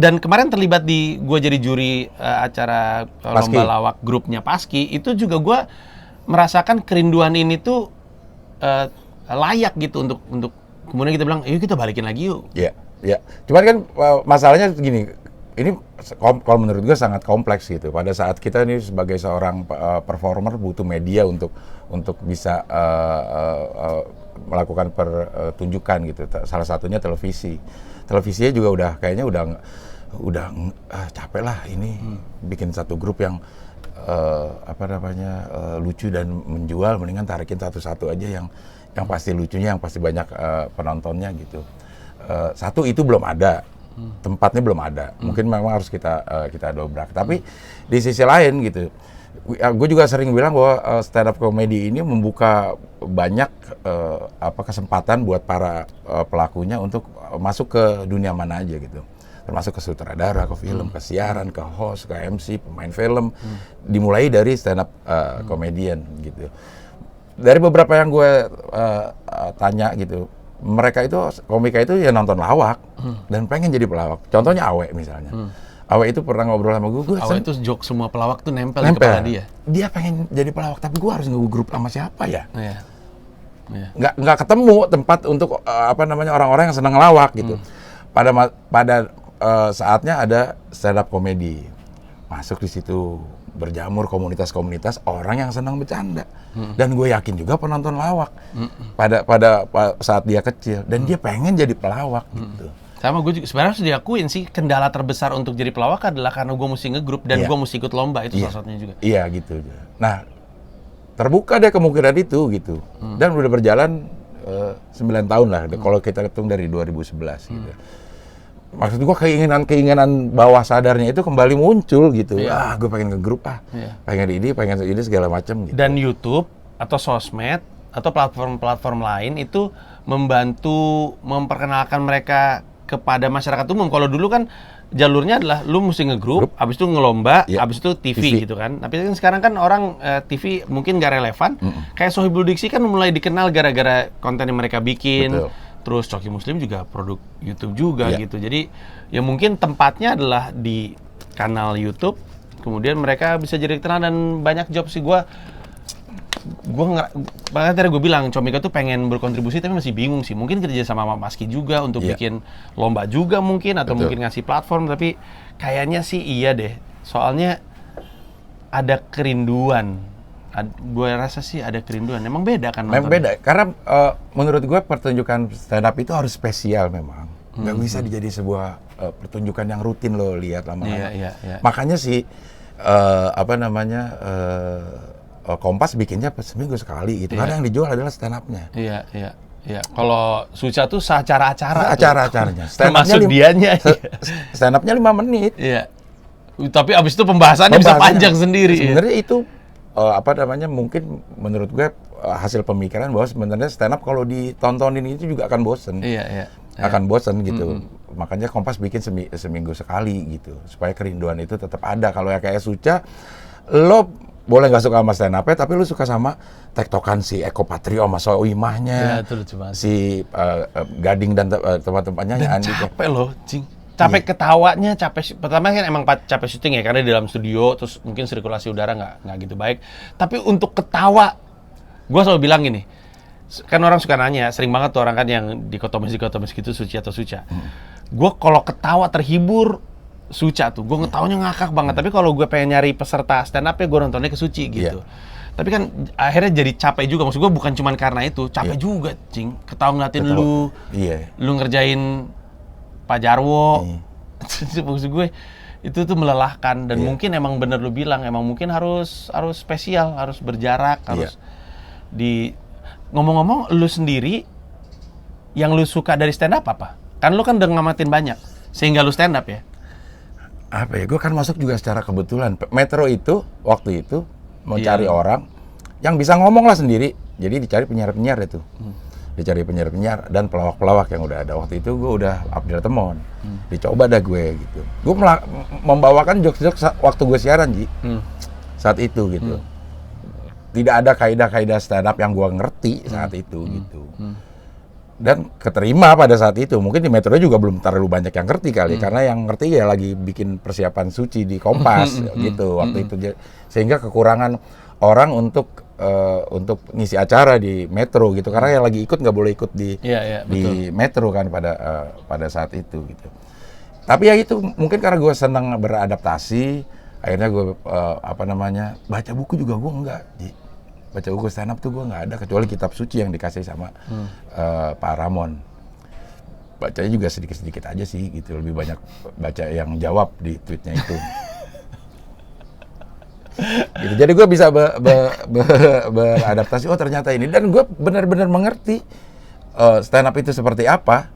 A: Dan kemarin terlibat gue jadi juri acara lomba lawak grupnya Paski, itu juga gue merasakan kerinduan ini tuh layak gitu untuk kemudian kita bilang, yuk kita balikin lagi yuk.
B: Iya. Cuman kan masalahnya gini, ini kalau menurut gue sangat kompleks gitu. Pada saat kita ini sebagai seorang performer butuh media untuk bisa melakukan pertunjukan gitu. Salah satunya televisi. Televisinya juga kayaknya udah capek lah ini bikin satu grup yang lucu dan menjual, mendingan tarikin satu-satu aja yang pasti lucunya, yang pasti banyak penontonnya gitu. Satu itu belum ada. Tempatnya belum ada, mungkin memang harus kita dobrak. Tapi di sisi lain gitu, gue juga sering bilang bahwa stand up comedy ini membuka banyak kesempatan buat para pelakunya untuk masuk ke dunia mana aja gitu, termasuk ke sutradara, ke film, ke siaran, ke host, ke MC, pemain film, dimulai dari stand up comedian gitu. Dari beberapa yang gue tanya gitu, komika itu ya nonton lawak dan pengen jadi pelawak. Contohnya Awe misalnya. Awe itu pernah ngobrol sama gue.
A: Awe itu joke semua pelawak tuh nempel di kepala dia.
B: Dia pengen jadi pelawak, tapi gue harus nge-grup sama siapa ya? Nggak ketemu tempat untuk orang-orang yang senang ngelawak gitu. Pada saatnya ada stand up comedy. Masuk di situ, berjamur komunitas-komunitas orang yang senang bercanda. Dan gue yakin juga penonton lawak pada saat dia kecil dan dia pengen jadi pelawak gitu.
A: Sama gue juga sebenarnya harus diakuin sih, kendala terbesar untuk jadi pelawak adalah karena gue mesti ngegrup dan
B: Iya.
A: gue mesti ikut lomba, itu
B: Iya.
A: salah satunya juga.
B: Iya gitu. Nah, terbuka deh kemungkinan itu gitu. Dan udah berjalan 9 tahun lah, kalau kita hitung dari 2011 gitu. Maksud gua keinginan bawah sadarnya itu kembali muncul gitu.
A: Iya.
B: Gue pengen ngegrup
A: Iya.
B: pengen ini segala macam gitu.
A: Dan YouTube atau sosmed atau platform-platform lain itu membantu memperkenalkan mereka kepada masyarakat umum. Kalau dulu kan jalurnya adalah lu mesti ngegrup, habis itu ngelomba,
B: Iya.
A: habis itu TV
B: TV.
A: gitu kan. Tapi kan sekarang kan orang TV mungkin gak relevan. Kayak Sohibul Diksi kan mulai dikenal gara-gara konten yang mereka bikin.
B: Betul.
A: Terus Coki Muslim juga produk YouTube juga
B: Iya.
A: gitu. Jadi ya mungkin tempatnya adalah di kanal YouTube. Kemudian mereka bisa jadi terkenal dan banyak job sih. Makanya tadi gue bilang Comika tuh pengen berkontribusi tapi masih bingung sih. Mungkin kerja sama Maski juga untuk
B: Iya.
A: bikin lomba juga mungkin, atau
B: Betul.
A: mungkin ngasih platform, tapi kayaknya sih iya deh. Soalnya ada kerinduan. Gue rasa sih ada kerinduan. Emang beda kan
B: Memang
A: nontonnya?
B: beda, karena menurut gue pertunjukan stand up itu harus spesial memang. Nggak bisa dijadi sebuah pertunjukan yang rutin lo lihat lama-lama.
A: Iya.
B: Makanya sih Kompas bikinnya seminggu sekali gitu.
A: Iya.
B: Karena yang dijual adalah stand up-nya.
A: Iya. Kalau Suca tuh seacara-acara tuh.
B: Acara-acaranya.
A: Termasuk dianya.
B: Stand up-nya 5 menit.
A: Iya. Tapi abis itu pembahasannya bisa panjang sendiri.
B: Sebenarnya itu mungkin menurut gue hasil pemikiran bahwa sebenarnya stand up kalau ditontonin itu juga akan bosen.
A: Iya.
B: Akan bosen gitu. Makanya Kompas bikin seminggu sekali gitu. Supaya kerinduan itu tetap ada. Kalau ya kayak Suca, lo boleh nggak suka sama stand up tapi lu suka sama tektokan si Eko Patrio sama Soimahnya.
A: Iya, itu lucu banget.
B: Si Gading dan teman-temannya.
A: Dan capek loh, Cing. Capek ketawanya, pertama kan emang capek syuting ya, karena di dalam studio, terus mungkin sirkulasi udara nggak gitu baik. Tapi untuk ketawa, gue selalu bilang gini, kan orang suka nanya, sering banget tuh orang kan yang dikotomis gitu, Suci atau Suca. Gue kalau ketawa terhibur, Suca tuh, gue ngetawanya ngakak banget. Tapi kalau gue pengen nyari peserta stand up ya gue nontonnya ke Suci gitu. Tapi kan akhirnya jadi capek juga. Maksud gue bukan cuma karena itu, capek juga, Cing. Ketawa ngeliatin lu, lu ngerjain Pak Jarwo. Maksud gue itu tuh melelahkan. Dan mungkin emang bener lu bilang, emang mungkin harus spesial, harus berjarak, harus ngomong-ngomong lu sendiri yang lu suka dari stand up apa? Kan lu kan udah ngamatin banyak sehingga lu stand up ya.
B: Apa ya, gue kan masuk juga secara kebetulan. Metro itu, waktu itu, mau cari orang yang bisa ngomong lah sendiri. Jadi dicari penyiar-penyiar itu. Dicari penyiar-penyiar dan pelawak-pelawak yang udah ada. Waktu itu gue udah Abdel Temon. Dicoba dah gue gitu. Gue membawakan jokes-jokes waktu gue siaran, Ji. Saat itu gitu. Tidak ada kaidah-kaidah stand up yang gue ngerti saat itu gitu. Dan keterima pada saat itu. Mungkin di Metro juga belum terlalu banyak yang ngerti kali, karena yang ngerti ya lagi bikin persiapan Suci di Kompas gitu waktu itu. Sehingga kekurangan orang untuk ngisi acara di Metro gitu, karena yang lagi ikut nggak boleh ikut di Metro kan pada saat itu gitu. Tapi ya itu mungkin karena gue senang beradaptasi, akhirnya gue baca buku juga gue enggak. Baca buku stand up tuh gue nggak ada, kecuali kitab suci yang dikasih sama Pak Ramon. Bacanya juga sedikit-sedikit aja sih gitu, lebih banyak baca yang jawab di tweetnya itu. Gitu. Jadi gue bisa beradaptasi, oh ternyata ini, dan gue benar-benar mengerti stand up itu seperti apa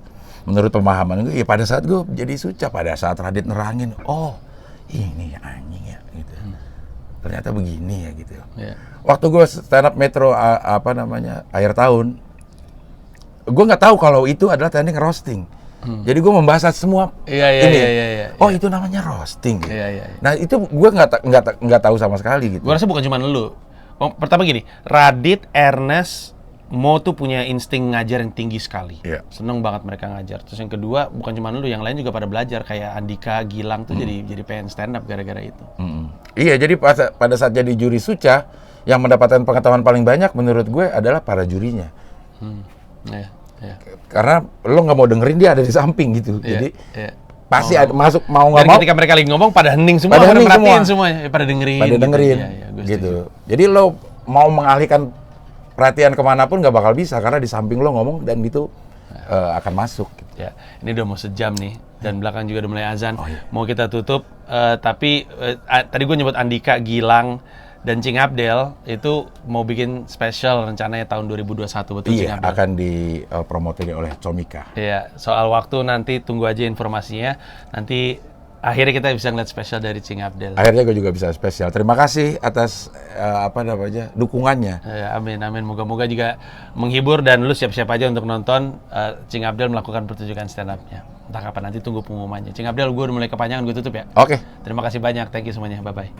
B: menurut pemahaman gue. Ya pada saat gue jadi Suca, pada saat Radit nerangin, oh ini anjing ya gitu. Ternyata begini ya gitu. Waktu gue stand up Metro akhir tahun, gue nggak tahu kalau itu adalah teknik roasting. Jadi gue membahas semua
A: Iya.
B: Oh itu namanya roasting. Gitu.
A: Iya.
B: Nah itu gue nggak tahu sama sekali gitu.
A: Gue rasa bukan cuma lu. Pertama gini, Radit, Ernest, Mo tuh punya insting ngajar yang tinggi sekali. Seneng banget mereka ngajar. Terus yang kedua, bukan cuma lu, yang lain juga pada belajar. Kayak Andika, Gilang tuh jadi pengen stand up gara-gara itu.
B: Iya, jadi pada saat jadi juri Suca, yang mendapatkan pengetahuan paling banyak menurut gue adalah para jurinya.
A: Iya.
B: Karena lo nggak mau dengerin, dia ada di samping gitu. Jadi pasti ada, masuk mau nggak
A: Dan
B: mau.
A: ketika mereka lagi ngomong pada hening semua, pada merhatiin semuanya, pada dengerin.
B: Gitu. Jadi lo mau mengalihkan perhatian kemanapun nggak bakal bisa, karena di samping lo ngomong dan itu akan masuk. Gitu.
A: Ya, ini udah mau sejam nih dan belakang juga udah mulai azan.
B: Oh, iya.
A: Mau kita tutup, tapi tadi gue nyebut Andika, Gilang, dan Cing Abdel itu mau bikin spesial rencananya tahun 2021, betul Cing
B: Iya,
A: Abdel?
B: akan dipromoteri oleh Comika.
A: Iya, soal waktu nanti tunggu aja informasinya. Nanti akhirnya kita bisa ngeliat spesial dari Cing Abdel.
B: Akhirnya gue juga bisa spesial. Terima kasih atas dukungannya.
A: Ya, amin, amin. Moga-moga juga menghibur dan lu siap-siap aja untuk nonton Cing Abdel melakukan pertunjukan stand up-nya. Entah kapan, nanti tunggu pengumumannya. Cing Abdel, gue udah mulai kepanjangan, gue tutup ya.
B: Oke.
A: Terima kasih banyak, thank you semuanya, bye-bye.